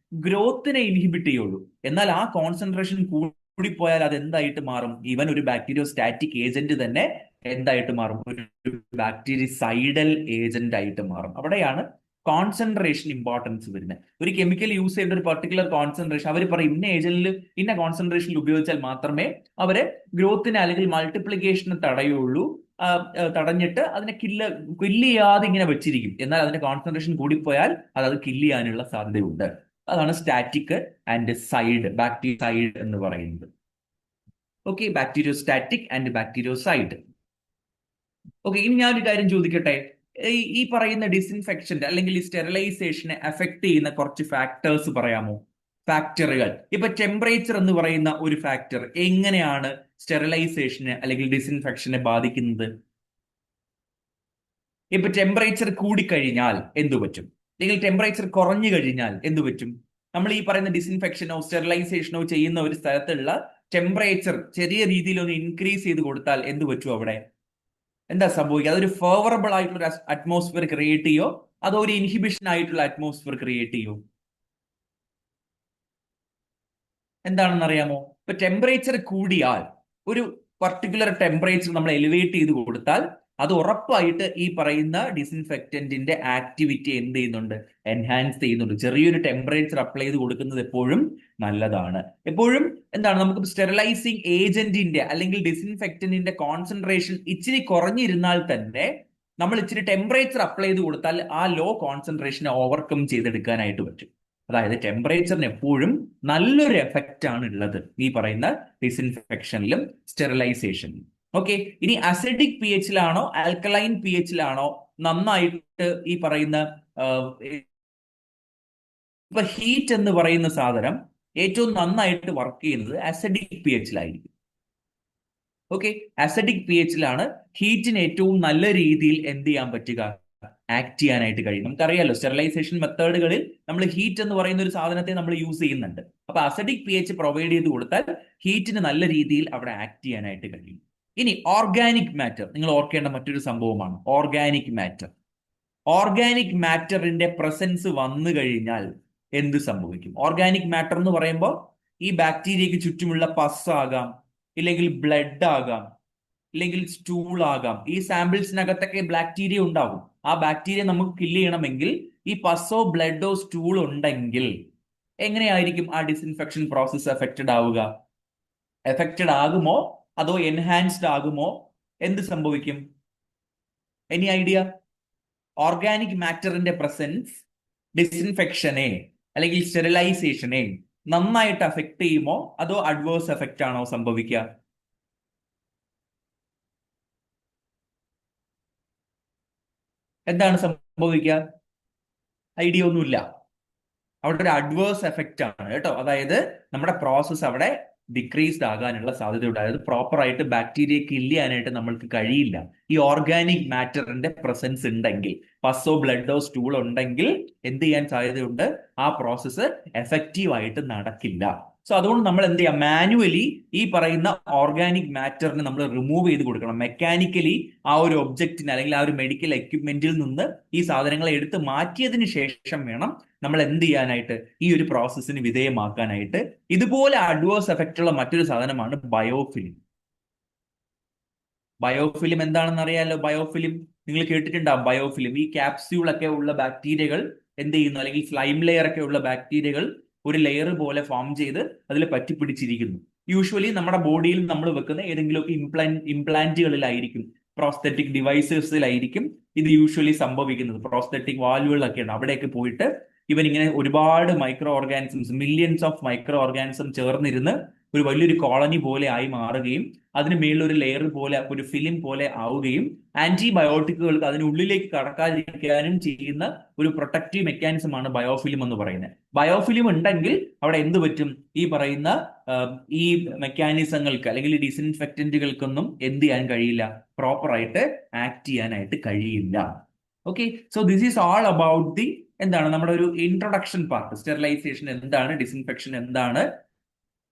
ഗ്രോത്തിനെ ഇൻഹിബിറ്റ് ചെയ്യുള്ളൂ. എന്നാൽ ആ കോൺസെൻട്രേഷൻ കൂടിപ്പോയാൽ അത് എന്തായിട്ട് മാറും? ഈവൻ ഒരു ബാക്ടീരിയോ സ്റ്റാറ്റിക് ഏജന്റ് തന്നെ എന്തായിട്ട് മാറും? ഒരു ബാക്ടീരിയസൈഡൽ ഏജന്റ് ആയിട്ട് മാറും. അവിടെയാണ് കോൺസെൻട്രേഷൻ ഇമ്പോർട്ടൻസ് വരുന്നത്. ഒരു കെമിക്കൽ യൂസ് ചെയ്യേണ്ട ഒരു പർട്ടിക്കുലർ കോൺസെൻട്രേഷൻ അവർ പറയും ഇന്ന ഏജന്റിൽ ഇന്ന കോൺസെൻട്രേഷനിൽ ഉപയോഗിച്ചാൽ മാത്രമേ അവര് ഗ്രോത്തിനെ അല്ലെങ്കിൽ മൾട്ടിപ്ലിക്കേഷനെ തടയുള്ളൂ. തടഞ്ഞിട്ട് അതിനെ കില്ല് ചെയ്യാതെ ഇങ്ങനെ വെച്ചിരിക്കും. എന്നാൽ അതിന്റെ കോൺസെൻട്രേഷൻ കൂടിപ്പോയാൽ അത് കില്ല് ചെയ്യാനുള്ള സാധ്യതയുണ്ട്. അതാണ് സ്റ്റാറ്റിക് ആൻഡ് സൈഡ്, ബാക്ടീരിയസൈഡ് എന്ന് പറയുന്നത്. Okay, bacteriostatic and bactericide. Okay, ഇനി ഞാനൊരു കാര്യം ചോദിക്കട്ടെ. ഈ പറയുന്ന ഡിസിൻഫെക്ഷന്റെ അല്ലെങ്കിൽ ഈ സ്റ്റെറിലൈസേഷനെ അഫക്ട് ചെയ്യുന്ന കുറച്ച് ഫാക്ടേഴ്സ് പറയാമോ? ഫാക്ടറുകൾ. ഇപ്പൊ ടെമ്പറേച്ചർ എന്ന് പറയുന്ന ഒരു ഫാക്ടർ എങ്ങനെയാണ് സ്റ്റെറിലൈസേഷനെ അല്ലെങ്കിൽ ഡിസിൻഫെക്ഷനെ ബാധിക്കുന്നത്? ഇപ്പൊ ടെമ്പറേച്ചർ കൂടിക്കഴിഞ്ഞാൽ എന്തു പറ്റും, അല്ലെങ്കിൽ ടെമ്പറേച്ചർ കുറഞ്ഞു കഴിഞ്ഞാൽ എന്തു പറ്റും? നമ്മൾ ഈ പറയുന്ന ഡിസിൻഫെക്ഷനോ സ്റ്റെറിലൈസേഷനോ ചെയ്യുന്ന ഒരു സ്ഥലത്തുള്ള ടെമ്പറേച്ചർ ചെറിയ രീതിയിൽ ഒന്ന് ഇൻക്രീസ് ചെയ്ത് കൊടുത്താൽ എന്തു പറ്റും? അവിടെ എന്താ സംഭവിക്കുക? അതൊരു ഫേവറബിൾ ആയിട്ടുള്ള അറ്റ്മോസ്ഫിയർ ക്രിയേറ്റ് ചെയ്യോ അതോ ഒരു ഇൻഹിബിഷൻ ആയിട്ടുള്ള അറ്റ്മോസ്ഫിയർ ക്രിയേറ്റ് ചെയ്യോ? എന്താണെന്ന് അറിയാമോ? ഇപ്പൊ ടെമ്പറേച്ചർ കൂടിയാൽ, ഒരു പർട്ടിക്കുലർ ടെമ്പറേച്ചർ നമ്മൾ എലിവേറ്റ് ചെയ്ത് കൊടുത്താൽ അത് ഉറപ്പായിട്ട് ഈ പറയുന്ന ഡിസിൻഫെക്റ്റന്റിന്റെ ആക്ടിവിറ്റി എന്ത് ചെയ്യുന്നുണ്ട്? എൻഹാൻസ് ചെയ്യുന്നുണ്ട്. ചെറിയൊരു ടെമ്പറേച്ചർ അപ്ലൈ ചെയ്ത് കൊടുക്കുന്നത് എപ്പോഴും നല്ലതാണ്. എപ്പോഴും എന്താണ്, നമുക്ക് സ്റ്റെറിലൈസിങ് ഏജന്റിന്റെ അല്ലെങ്കിൽ ഡിസിൻഫെക്റ്റന്റിന്റെ കോൺസെൻട്രേഷൻ ഇച്ചിരി കുറഞ്ഞിരുന്നാൽ തന്നെ നമ്മൾ ഇച്ചിരി ടെമ്പറേച്ചർ അപ്ലൈ ചെയ്ത് കൊടുത്താൽ ആ ലോ കോൺസെൻട്രേഷനെ ഓവർകം ചെയ്തെടുക്കാനായിട്ട് പറ്റും. അതായത് ടെമ്പറേച്ചറിന് എപ്പോഴും നല്ലൊരു എഫക്റ്റ് ആണ് ഉള്ളത് ഈ പറയുന്ന ഡിസിൻഫെക്ഷനിലും സ്റ്റെറിലൈസേഷനിലും. ഓക്കെ, ഇനി അസിഡിക് പി എച്ചിലാണോ ആൽക്കലൈൻ പി എച്ചിലാണോ നന്നായിട്ട് ഈ പറയുന്ന ഇപ്പൊ ഹീറ്റ് എന്ന് പറയുന്ന സാധനം ഏറ്റവും നന്നായിട്ട് വർക്ക് ചെയ്യുന്നത് അസിഡിക് പി എച്ചിലായിരിക്കും. ഓക്കെ, അസിഡിക് പി എച്ചിലാണ് ഹീറ്റിന് ഏറ്റവും നല്ല രീതിയിൽ എന്ത് ചെയ്യാൻ പറ്റുക? ആക്ട് ചെയ്യാനായിട്ട് കഴിയും. നമുക്കറിയാലോ സ്റ്റെറിലൈസേഷൻ മെത്തേഡുകളിൽ നമ്മൾ ഹീറ്റ് എന്ന് പറയുന്ന ഒരു സാധനത്തെ നമ്മൾ യൂസ് ചെയ്യുന്നുണ്ട്. അപ്പൊ അസിഡിക് പി എച്ച് പ്രൊവൈഡ് ചെയ്ത് കൊടുത്താൽ ഹീറ്റിന് നല്ല രീതിയിൽ അവിടെ ആക്ട് ചെയ്യാനായിട്ട് കഴിയും. ഇനി ഓർഗാനിക് മാറ്റർ, നിങ്ങൾ ഓർക്കേണ്ട മറ്റൊരു സംഭവമാണ് ഓർഗാനിക് മാറ്റർ. ഓർഗാനിക് മാറ്ററിന്റെ പ്രസൻസ് വന്നു കഴിഞ്ഞാൽ എന്ത് സംഭവിക്കും? ഓർഗാനിക് മാറ്റർ എന്ന് പറയുമ്പോൾ ഈ ബാക്ടീരിയക്ക് ചുറ്റുമുള്ള പസ് ആകാം, ഇല്ലെങ്കിൽ ബ്ലഡ് ആകാം, ഇല്ലെങ്കിൽ സ്റ്റൂൾ ആകാം. ഈ സാമ്പിൾസിനകത്തൊക്കെ ബാക്ടീരിയ ഉണ്ടാകും. ആ ബാക്ടീരിയ നമുക്ക് കില്ല് ചെയ്യണമെങ്കിൽ ഈ പസ്സോ ബ്ലഡോ സ്റ്റൂൾ ഉണ്ടെങ്കിൽ എങ്ങനെയായിരിക്കും ആ ഡിസിൻഫെക്ഷൻ പ്രോസസ് എഫക്റ്റഡ് ആവുക? എഫക്റ്റഡ് ആകുമോ അതോ എൻഹാൻസ്ഡ് ആകുമോ? എന്ത് സംഭവിക്കും? Any idea? ഓർഗാനിക് മാറ്ററിന്റെ പ്രസൻസ് ഡിസിൻഫെക്ഷനെ അല്ലെങ്കിൽ സ്റ്റെറിലൈസേഷനെ നന്നായിട്ട് അഫക്ട് ചെയ്യുമോ അതോ അഡ്വേഴ്സ് എഫക്റ്റ് ആണോ സംഭവിക്കുക? എന്താണ് സംഭവിക്കുക? ഐഡിയ ഒന്നുമില്ല. അവിടെ ഒരു അഡ്വേഴ്സ് എഫക്റ്റ് ആണ് കേട്ടോ. അതായത് നമ്മുടെ പ്രോസസ്സ് അവിടെ ഡിക്രീസ്ഡ് ആകാനുള്ള സാധ്യതയുണ്ട്. അതായത് പ്രോപ്പർ ആയിട്ട് ബാക്ടീരിയ കില്ല് ചെയ്യാനായിട്ട് നമ്മൾക്ക് കഴിയില്ല ഈ ഓർഗാനിക് മാറ്ററിന്റെ പ്രസൻസ് ഉണ്ടെങ്കിൽ. പസ്സോ ബ്ലഡോ സ്റ്റൂൾ ഉണ്ടെങ്കിൽ എന്ത് ചെയ്യാൻ സാധ്യതയുണ്ട്? ആ പ്രോസസ്സ് എഫക്റ്റീവ് ആയിട്ട് നടക്കില്ല. സോ അതുകൊണ്ട് നമ്മൾ എന്ത് ചെയ്യാം? മാനുവലി ഈ പറയുന്ന ഓർഗാനിക് മാറ്ററിന് നമ്മൾ റിമൂവ് ചെയ്ത് കൊടുക്കണം. മെക്കാനിക്കലി ആ ഒരു ഒബ്ജക്റ്റിന് അല്ലെങ്കിൽ ആ ഒരു മെഡിക്കൽ എക്യുപ്മെന്റിൽ നിന്ന് ഈ സാധനങ്ങളെ എടുത്ത് മാറ്റിയതിന് ശേഷം വേണം നമ്മൾ എന്ത് ചെയ്യാനായിട്ട്? ഈ ഒരു പ്രോസസ്സിന് വിധേയമാക്കാനായിട്ട്. ഇതുപോലെ അഡ്വേഴ്സ് എഫക്റ്റ് ഉള്ള മറ്റൊരു സാധനമാണ് ബയോഫിലിം. ബയോഫിലിം എന്താണെന്ന് അറിയാലോ? ബയോഫിലിം നിങ്ങൾ കേട്ടിട്ടുണ്ടാവും. ബയോഫിലിം ഈ ക്യാപ്സ്യൂൾ ഒക്കെ ഉള്ള ബാക്ടീരിയകൾ എന്ത് ചെയ്യുന്നു, അല്ലെങ്കിൽ സ്ലൈം ലെയർ ഒക്കെ ഉള്ള ബാക്ടീരിയകൾ ഒരു ലെയർ പോലെ ഫോം ചെയ്ത് അതിൽ പറ്റിപ്പിടിച്ചിരിക്കുന്നു. യൂഷ്വലി നമ്മുടെ ബോഡിയിൽ നമ്മൾ വെക്കുന്ന ഏതെങ്കിലുമൊക്കെ ഇംപ്ലാന്റുകളിലായിരിക്കും, പ്രോസ്തെറ്റിക് ഡിവൈസസിലായിരിക്കും ഇത് യൂഷ്വലി സംഭവിക്കുന്നത്. പ്രോസ്തെറ്റിക് വാൽവുകളൊക്കെ ഉണ്ട്, അവിടെയൊക്കെ പോയിട്ട് ഇവൻ ഇങ്ങനെ ഒരുപാട് micro organisms, millions of micro organism ചേർന്നിരുന്ന് ഒരു വലിയൊരു കോളനി പോലെ ആയി മാറുകയും അതിന് മേളിൽ ഒരു ലെയർ പോലെ, ഒരു ഫിലിം പോലെ ആവുകയും ആന്റിബയോട്ടിക്കുകൾക്ക് അതിനുള്ളിലേക്ക് കടക്കാതിരിക്കാനും ചെയ്യുന്ന ഒരു പ്രൊട്ടക്റ്റീവ് മെക്കാനിസം ആണ് ബയോഫിലിം എന്ന് പറയുന്നത്. ബയോഫിലിം ഉണ്ടെങ്കിൽ അവിടെ എന്ത് പറ്റും? ഈ പറയുന്ന ഈ മെക്കാനിസങ്ങൾക്ക് അല്ലെങ്കിൽ ഡിസിൻഫെക്റ്റന്റുകൾക്കൊന്നും എന്ത് ചെയ്യാൻ കഴിയില്ല? പ്രോപ്പർ ആയിട്ട് ആക്ട് ചെയ്യാനായിട്ട് കഴിയില്ല. Okay, so this is all about the എന്താണ് നമ്മുടെ ഒരു ഇൻട്രൊഡക്ഷൻ പാർട്ട്. സ്റ്റെറിലൈസേഷൻ എന്താണ്, ഡിസിൻഫെക്ഷൻ എന്താണ്,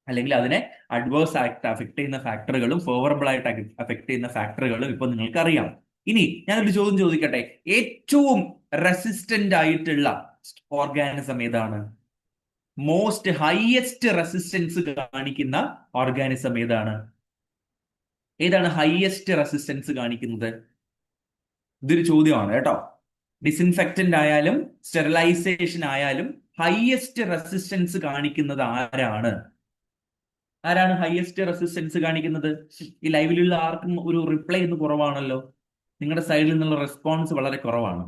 അല്ലെങ്കിൽ അതിനെ അഡ്വേഴ്സ് ആയിട്ട് അഫക്ട് ചെയ്യുന്ന ഫാക്ടറുകളും ഫേവറബിൾ ആയിട്ട് അഫക്ട് ചെയ്യുന്ന ഫാക്ടറുകളും ഇപ്പൊ നിങ്ങൾക്ക് അറിയാം. ഇനി ഞാനൊരു ചോദ്യം ചോദിക്കട്ടെ. ഏറ്റവും റെസിസ്റ്റന്റ് ആയിട്ടുള്ള ഓർഗാനിസം ഏതാണ്? മോസ്റ്റ് ഹയസ്റ്റ് റെസിസ്റ്റൻസ് കാണിക്കുന്ന ഓർഗാനിസം ഏതാണ്? ഏതാണ് ഹയസ്റ്റ് റെസിസ്റ്റൻസ് കാണിക്കുന്നത്? ഇതൊരു ചോദ്യമാണ് കേട്ടോ. ഡിസിൻഫെക്റ്റന്റ് ആയാലും സ്റ്റെറിലൈസേഷൻ ആയാലും ഹയസ്റ്റ് റെസിസ്റ്റൻസ് കാണിക്കുന്നത് ആരാണ്? ആരാണ് ഹയസ്റ്റ് റെസിസ്റ്റൻസ് കാണിക്കുന്നത്? ഈ ലൈവിലുള്ള ആർക്കും ഒരു റിപ്ലൈ എന്ന് കുറവാണല്ലോ. നിങ്ങളുടെ സൈഡിൽ നിന്നുള്ള റെസ്പോൺസ് വളരെ കുറവാണ്.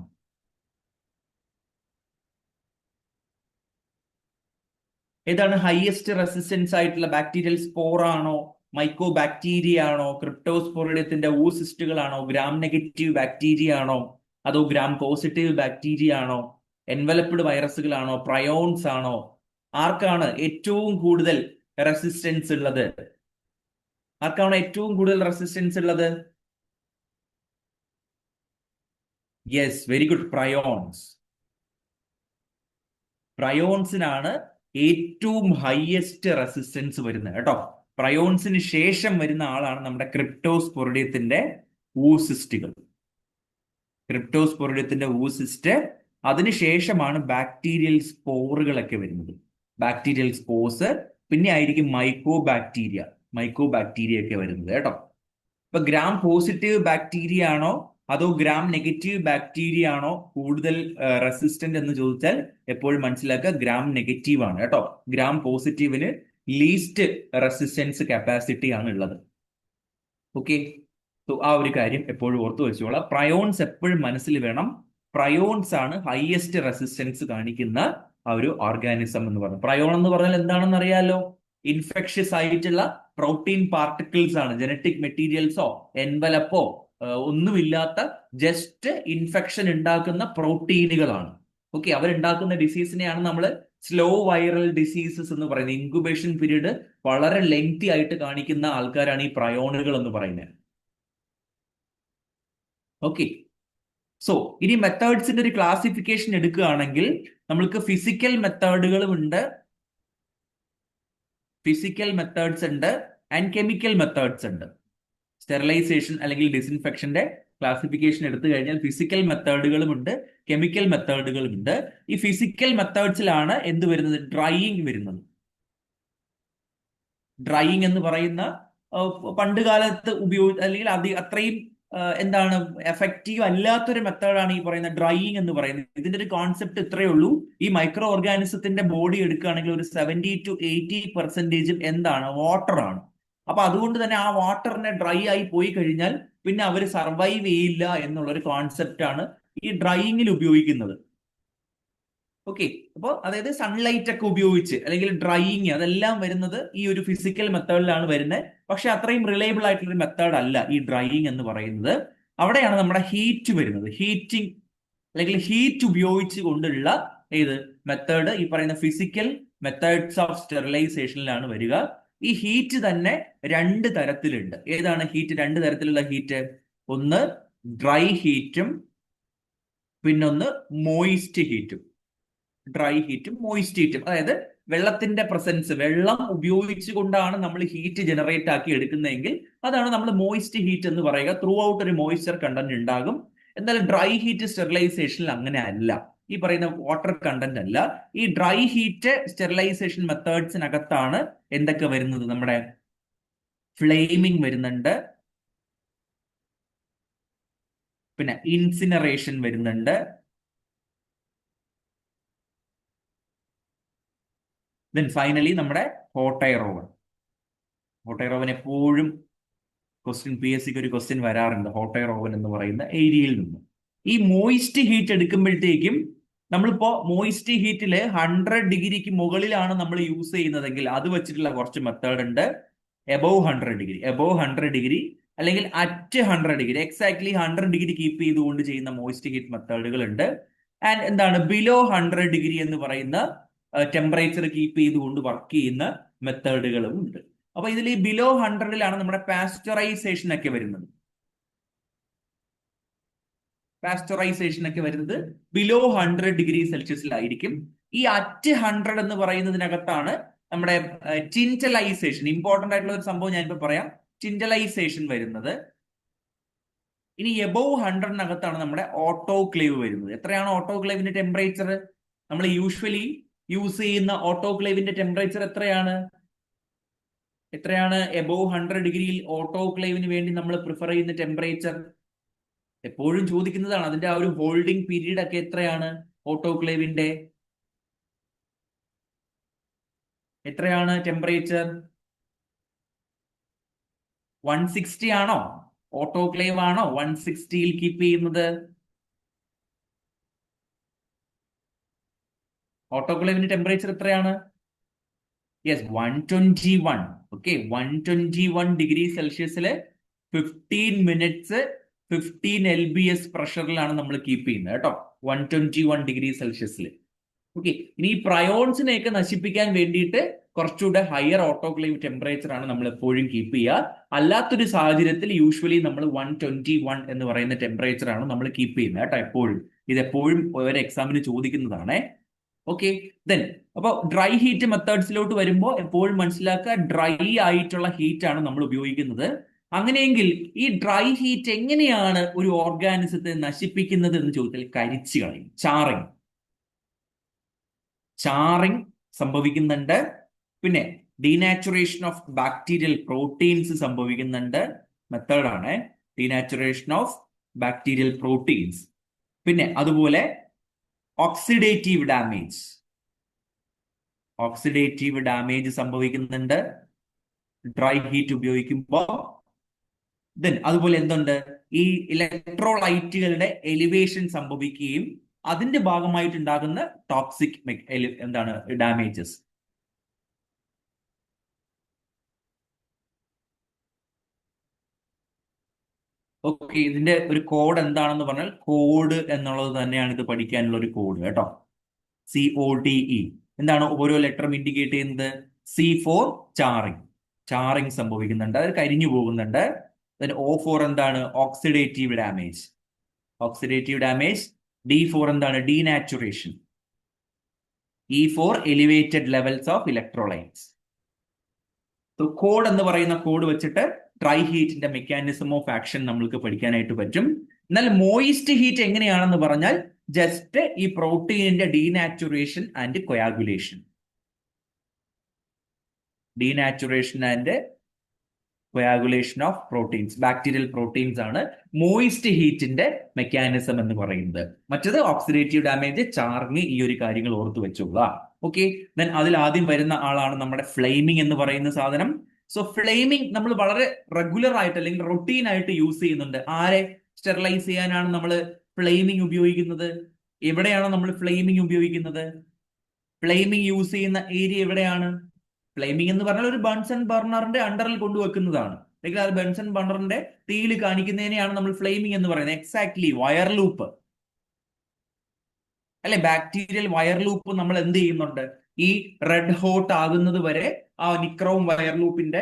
ഏതാണ് ഹയസ്റ്റ് റെസിസ്റ്റൻസ് ആയിട്ടുള്ള ബാക്ടീരിയൽ സ്പോർ ആണോ, മൈക്കോ ബാക്ടീരിയ ആണോ, ക്രിപ്റ്റോസ്പോറിഡിയത്തിന്റെ ഊസിസ്റ്റുകളാണോ, ഗ്രാം നെഗറ്റീവ് ബാക്ടീരിയ ആണോ? അതോ ഗ്രാം പോസിറ്റീവ് ബാക്ടീരിയ ആണോ, എൻവലപ്ഡ് വൈറസുകളാണോ, പ്രയോൺസ് ആണോ? ആർക്കാണ് ഏറ്റവും കൂടുതൽ റെസിസ്റ്റൻസ് ഉള്ളത്? ആർക്കാണ് ഏറ്റവും കൂടുതൽ റെസിസ്റ്റൻസ് ഉള്ളത്? Yes, very good, prions. പ്രയോൺസിനാണ് ഏറ്റവും ഹയസ്റ്റ് റെസിസ്റ്റൻസ് വരുന്നത് കേട്ടോ. പ്രയോൺസിന് ശേഷം വരുന്ന ആളാണ് നമ്മുടെ ക്രിപ്റ്റോസ്പൊറിഡിയത്തിന്റെ ഊസിസ്റ്റുകൾ. ക്രിപ്റ്റോസ്പൊറിഡിയത്തിന്റെ ഊസിസ്റ്റ്, അതിനുശേഷമാണ് ബാക്ടീരിയൽ സ്പോറുകളൊക്കെ വരുന്നത്. ബാക്ടീരിയൽ സ്പോർസ്, പിന്നെ ആയിരിക്കും മൈക്കോ ബാക്ടീരിയ ഒക്കെ വരുന്നത് കേട്ടോ. ഇപ്പൊ ഗ്രാം പോസിറ്റീവ് ബാക്ടീരിയ ആണോ അതോ ഗ്രാം നെഗറ്റീവ് ബാക്ടീരിയ ആണോ കൂടുതൽ റെസിസ്റ്റന്റ് എന്ന് ചോദിച്ചാൽ എപ്പോഴും മനസ്സിലാക്കുക ഗ്രാം നെഗറ്റീവ് ആണ് കേട്ടോ. ഗ്രാം പോസിറ്റീവിന് ലീസ്റ്റ് റെസിസ്റ്റൻസ് കപ്പാസിറ്റി ആണ് ഉള്ളത്. ഓക്കെ, സോ ആ ഒരു കാര്യം എപ്പോഴും ഓർത്തു വെച്ചോളാം. പ്രയോൺസ് എപ്പോഴും മനസ്സിൽ വേണം. പ്രയോൺസ് ആണ് ഹയസ്റ്റ് റെസിസ്റ്റൻസ് കാണിക്കുന്ന ആ ഒരു ഓർഗാനിസം എന്ന് പറയുന്നത്. പ്രയോൺ എന്ന് പറഞ്ഞാൽ എന്താണെന്ന് അറിയാലോ? ഇൻഫെക്ഷ്യസ് ആയിട്ടുള്ള പ്രോട്ടീൻ പാർട്ടിക്കിൾസ് ആണ്. ജനറ്റിക് മെറ്റീരിയൽസോ എൻവലപ്പോ ഒന്നുമില്ലാത്ത ജസ്റ്റ് ഇൻഫെക്ഷൻ ഉണ്ടാക്കുന്ന പ്രോട്ടീനുകളാണ്. ഓക്കെ, അവരുണ്ടാക്കുന്ന ഡിസീസിനെയാണ് നമ്മൾ സ്ലോ വൈറൽ ഡിസീസസ് എന്ന് പറയുന്നത്. ഇൻക്യുബേഷൻ പീരീഡ് വളരെ ലെങ്തി ആയിട്ട് കാണിക്കുന്ന ആൾക്കാരാണ് ഈ പ്രയോണുകൾ എന്ന് പറയുന്നത്. ഓക്കെ, സോ ഇനി മെത്തേഡ്സിന്റെ ഒരു ക്ലാസിഫിക്കേഷൻ എടുക്കുകയാണെങ്കിൽ നമ്മൾക്ക് ഫിസിക്കൽ മെത്തേഡുകളും ഉണ്ട്, ആൻഡ് കെമിക്കൽ മെത്തേഡ്സ് ഉണ്ട്. സ്റ്റെറിലൈസേഷൻ അല്ലെങ്കിൽ ഡിസിൻഫെക്ഷന്റെ ക്ലാസിഫിക്കേഷൻ എടുത്തു കഴിഞ്ഞാൽ ഫിസിക്കൽ മെത്തേഡുകളും ഉണ്ട്, കെമിക്കൽ മെത്തേഡുകളും ഉണ്ട്. ഈ ഫിസിക്കൽ മെത്തേഡ്സിലാണ് എന്ത് വരുന്നത്? ഡ്രൈയിങ് വരുന്നത്. ഡ്രൈയിങ് എന്ന് പറയുന്ന പണ്ട് കാലത്ത് അല്ലെങ്കിൽ അത്രയും എന്താണ് എഫക്റ്റീവ് അല്ലാത്തൊരു മെത്തേഡാണ് ഈ പറയുന്ന ഡ്രൈയിങ് എന്ന് പറയുന്നത്. ഇതിന്റെ ഒരു കോൺസെപ്റ്റ് ഇത്രയേ ഉള്ളൂ. ഈ മൈക്രോ ഓർഗാനിസത്തിന്റെ ബോഡി എടുക്കുകയാണെങ്കിൽ ഒരു 70 to 80% എന്താണ്? വാട്ടർ ആണ്. അപ്പൊ അതുകൊണ്ട് തന്നെ ആ വാട്ടറിനെ ഡ്രൈ ആയി പോയി കഴിഞ്ഞാൽ പിന്നെ അവർ സർവൈവ് ചെയ്യില്ല എന്നുള്ള ഒരു കോൺസെപ്റ്റ് ആണ് ഈ ഡ്രൈയിങ്ങിൽ ഉപയോഗിക്കുന്നത്. ഓക്കെ, അപ്പോൾ അതായത് സൺലൈറ്റ് ഒക്കെ ഉപയോഗിച്ച് അല്ലെങ്കിൽ ഡ്രൈയിങ് അതെല്ലാം വരുന്നത് ഈ ഒരു ഫിസിക്കൽ മെത്തേഡിലാണ് വരുന്നത്. പക്ഷെ അത്രയും റിലയബിൾ ആയിട്ടുള്ള ഒരു മെത്തേഡ് അല്ല ഈ ഡ്രൈയിങ് എന്ന് പറയുന്നത്. അവിടെയാണ് നമ്മുടെ ഹീറ്റ് വരുന്നത്. ഹീറ്റിംഗ് അല്ലെങ്കിൽ ഹീറ്റ് ഉപയോഗിച്ച് കൊണ്ടുള്ള ഏത് മെത്തേഡ്? ഈ പറയുന്ന ഫിസിക്കൽ മെത്തേഡ്സ് ഓഫ് സ്റ്റെറിലൈസേഷനിലാണ് വരിക. ഈ ഹീറ്റ് തന്നെ രണ്ട് തരത്തിലുണ്ട്. ഏതാണ് ഹീറ്റ്? രണ്ട് തരത്തിലുള്ള ഹീറ്റ്. ഒന്ന് ഡ്രൈ ഹീറ്റും പിന്നൊന്ന് മോയിസ്റ്റ് ഹീറ്റും. ഡ്രൈ ഹീറ്റും മോയിസ്റ്റ് ഹീറ്റും, അതായത് വെള്ളത്തിന്റെ പ്രസൻസ്, വെള്ളം ഉപയോഗിച്ചുകൊണ്ടാണ് നമ്മൾ ഹീറ്റ് ജനറേറ്റ് ആക്കി എടുക്കുന്നതെങ്കിൽ അതാണ് നമ്മൾ മോയിസ്റ്റ് ഹീറ്റ് എന്ന് പറയുക. ത്രൂ ഔട്ട് ഒരു മോയിസ്ചർ കണ്ടന്റ് ഉണ്ടാകും. എന്നാൽ ഡ്രൈ ഹീറ്റ് സ്റ്റെറിലൈസേഷനിൽ അങ്ങനെ അല്ല. ഈ പറയുന്ന വാട്ടർ കണ്ടന്റ് അല്ല. ഈ ഡ്രൈ ഹീറ്റ് സ്റ്റെറിലൈസേഷൻ മെത്തേഡ്സിനകത്താണ് എന്തൊക്കെ വരുന്നത്? നമ്മുടെ ഫ്ലെയിമിംഗ് വരുന്നുണ്ട്, പിന്നെ ഇൻസിനറേഷൻ വരുന്നുണ്ട്, ദെൻ ഫൈനലി നമ്മുടെ hot air oven. Hot air oven എപ്പോഴും PSCക്ക് ഒരു ക്വസ്റ്റ്യൻ വരാറുണ്ട് ഹോട്ട് എയർ ഓവൻ എന്ന് പറയുന്ന ഏരിയയിൽ നിന്ന്. ഈ മോയിസ്റ്റ് ഹീറ്റ് എടുക്കുമ്പോഴത്തേക്കും നമ്മളിപ്പോ മോയിസ്റ്റ് ഹീറ്റില് 100 ഡിഗ്രിക്ക് മുകളിലാണ് നമ്മൾ യൂസ് ചെയ്യുന്നതെങ്കിൽ അത് വെച്ചിട്ടുള്ള കുറച്ച് മെത്തേഡ് ഉണ്ട്. എബോവ് 100 ഡിഗ്രി അല്ലെങ്കിൽ at 100 degree, exactly 100 degree keep ചെയ്തുകൊണ്ട് ചെയ്യുന്ന മോയിസ്റ്റ് ഹീറ്റ് മെത്തേഡുകൾ ഉണ്ട്. ആൻഡ് എന്താണ് ബിലോ 100 ഡിഗ്രി എന്ന് പറയുന്ന ടെമ്പറേച്ചർ കീപ്പ് ചെയ്തുകൊണ്ട് വർക്ക് ചെയ്യുന്ന മെത്തേഡുകളും ഉണ്ട്. അപ്പൊ ഇതിൽ ഈ ബിലോ 100-ലാണ് നമ്മുടെ പാസ്ചറൈസേഷൻ ഒക്കെ വരുന്നത്. പാസ്ചറൈസേഷൻ ഒക്കെ വരുന്നത് ബിലോ 100 ഡിഗ്രി സെൽഷ്യസിലായിരിക്കും. ഈ അറ്റ് 100 എന്ന് പറയുന്നതിനകത്താണ് നമ്മുടെ ടിൻറ്റലൈസേഷൻ, ഇമ്പോർട്ടന്റ് ആയിട്ടുള്ള ഒരു സംഭവം ഞാനിപ്പോ പറയാം, ടിൻറ്റലൈസേഷൻ വരുന്നത്. ഇനി എബോവ് 100-നകത്താണ് നമ്മുടെ ഓട്ടോക്ലേവ് വരുന്നത്. എത്രയാണ് ഓട്ടോക്ലേവിന്റെ ടെമ്പറേച്ചർ? നമ്മൾ യൂഷ്വലി യൂസ് ചെയ്യുന്ന ഓട്ടോക്ലേവിന്റെ ടെമ്പറേച്ചർ എത്രയാണ്? എബോവ് 100 ഡിഗ്രിയിൽ ഓട്ടോക്ലേവിന് വേണ്ടി നമ്മൾ പ്രിഫർ ചെയ്യുന്ന ടെമ്പറേച്ചർ? എപ്പോഴും ചോദിക്കുന്നതാണ്. അതിന്റെ ആ ഒരു ഹോൾഡിംഗ് പീരീഡ് ഒക്കെ എത്രയാണ് ഓട്ടോക്ലേവിന്റെ? എത്രയാണ് ടെമ്പറേച്ചർ? 160 ആണോ? ഓട്ടോക്ലേവ് ആണോ 160-ൽ കീപ്പ് ചെയ്യുന്നത്? ഓട്ടോക്ലേവിന്റെ ടെമ്പറേച്ചർ എത്രയാണ്? യെസ്, 121. ഓക്കെ, 121 ഡിഗ്രി സെൽഷ്യസിൽ 15 മിനിറ്റ്സ് 15 lbs പ്രഷറിലാണ് നമ്മൾ കീപ്പ് ചെയ്യുന്നത് കേട്ടോ, 121°C. ഓക്കെ, ഇനി ഈ പ്രയോൺസിനെയൊക്കെ നശിപ്പിക്കാൻ വേണ്ടിയിട്ട് കുറച്ചുകൂടെ ഹയർ ഓട്ടോക്ലേവ് ടെമ്പറേച്ചർ ആണ് നമ്മൾ എപ്പോഴും കീപ്പ് ചെയ്യുക. അല്ലാത്തൊരു സാഹചര്യത്തിൽ യൂഷ്വലി നമ്മൾ 121 എന്ന് പറയുന്ന ടെമ്പറേച്ചർ ആണ് നമ്മൾ കീപ്പ് ചെയ്യുന്നത് കേട്ടോ എപ്പോഴും. ഇത് എപ്പോഴും ഒരു എക്സാമിന് ചോദിക്കുന്നതാണേ. ഓക്കെ, ദെൻ അപ്പോൾ ഡ്രൈ ഹീറ്റ് മെത്തേഡ്സിലോട്ട് വരുമ്പോൾ എപ്പോഴും മനസ്സിലാക്കുക, ഡ്രൈ ആയിട്ടുള്ള ഹീറ്റ് ആണ് നമ്മൾ ഉപയോഗിക്കുന്നത്. അങ്ങനെയെങ്കിൽ ഈ ഡ്രൈ ഹീറ്റ് എങ്ങനെയാണ് ഒരു ഓർഗാനിസത്തെ നശിപ്പിക്കുന്നത് എന്ന് ചോദിച്ചാൽ കരിച്ചു കളയും. ചാറിങ് സംഭവിക്കുന്നുണ്ട്. പിന്നെ ഡീനാച്ചുറേഷൻ ഓഫ് ബാക്ടീരിയൽ പ്രോട്ടീൻസ് സംഭവിക്കുന്നുണ്ട്. മെത്തേഡാണ് ഡീനാച്ചുറേഷൻ ഓഫ് ബാക്ടീരിയൽ പ്രോട്ടീൻസ്. പിന്നെ അതുപോലെ ഓക്സിഡേറ്റീവ് ഡാമേജ് സംഭവിക്കുന്നുണ്ട് ഡ്രൈ ഹീറ്റ് ഉപയോഗിക്കുമ്പോൾ. ദെൻ അതുപോലെ എന്തുണ്ട്, ഈ ഇലക്ട്രോലൈറ്റുകളുടെ എലിവേഷൻ സംഭവിക്കുകയും അതിന്റെ ഭാഗമായിട്ടുണ്ടാകുന്ന ടോക്സിക് എന്താണ് ഡാമേജസ്. ഓക്കെ, ഇതിന്റെ ഒരു കോഡ് എന്താണെന്ന് പറഞ്ഞാൽ, കോഡ് എന്നുള്ളത് തന്നെയാണ് ഇത് പഠിക്കാനുള്ള ഒരു കോഡ് കേട്ടോ. CODE. എന്താണ് ഓരോ ലെറ്ററും ഇൻഡിക്കേറ്റ് ചെയ്യുന്നത്? C ഫോർ ചാറിങ് സംഭവിക്കുന്നുണ്ട്, അത് കരിഞ്ഞു പോകുന്നുണ്ട്. O ഫോർ എന്താണ്? Oxidative damage. D ഫോർ എന്താണ്? Denaturation. E for elevated levels of electrolytes. Code എന്ന് പറയുന്ന കോഡ് വെച്ചിട്ട് ഡ്രൈ ഹീറ്റിന്റെ മെക്കാനിസം ഓഫ് ആക്ഷൻ നമ്മൾക്ക് പഠിക്കാനായിട്ട് പറ്റും. എന്നാൽ മോയിസ്റ്റ് ഹീറ്റ് എങ്ങനെയാണെന്ന് പറഞ്ഞാൽ ജസ്റ്റ് ഈ പ്രോട്ടീനിന്റെ denaturation and coagulation. Coagulation of proteins, bacterial proteins ആണ് മോയിസ്റ്റ് ഹീറ്റിന്റെ മെക്കാനിസം എന്ന് പറയുന്നത്. മറ്റത് ഓക്സിഡേറ്റീവ് ഡാമേജ്, ചാർമിങ്, ഈ ഒരു കാര്യങ്ങൾ ഓർത്തു വെച്ചോളാം. ഓക്കെ, ദെൻ അതിൽ ആദ്യം വരുന്ന ആളാണ് നമ്മുടെ ഫ്ലെയിമിംഗ് എന്ന് പറയുന്ന സാധനം. സോ ഫ്ലെയിമിംഗ് നമ്മൾ വളരെ റെഗുലർ ആയിട്ട് അല്ലെങ്കിൽ റൊട്ടീൻ ആയിട്ട് യൂസ് ചെയ്യുന്നുണ്ട്. ആരെ സ്റ്റെറിലൈസ് ചെയ്യാനാണ് നമ്മൾ ഫ്ലെയിമിംഗ് ഉപയോഗിക്കുന്നത്? എവിടെയാണ് നമ്മൾ ഫ്ലെയിമിംഗ് ഉപയോഗിക്കുന്നത്? ഫ്ലെയിമിംഗ് യൂസ് ചെയ്യുന്ന ഏരിയ എവിടെയാണ്? ഫ്ലെയിമിംഗ് എന്ന് പറഞ്ഞാൽ ഒരു ബൺസൺ ബർണറിന്റെ അണ്ടറിൽ കൊണ്ടുവെക്കുന്നതാണ്, അല്ലെങ്കിൽ അത് ബൺസൺ ബർണറിന്റെ തീയിൽ കാണിക്കുന്നതിനെയാണ് നമ്മൾ ഫ്ലെയിമിംഗ് എന്ന് പറയുന്നത്. എക്സാക്ട്ലി, വയർ ലൂപ്പ് അല്ലെ, ബാക്ടീരിയൽ വയർ ലൂപ്പ് നമ്മൾ എന്ത് ചെയ്യുന്നുണ്ട്? ഈ റെഡ് ഹോട്ട് ആകുന്നത് വരെ ആ നിക്രോം വയർ ലൂപ്പിന്റെ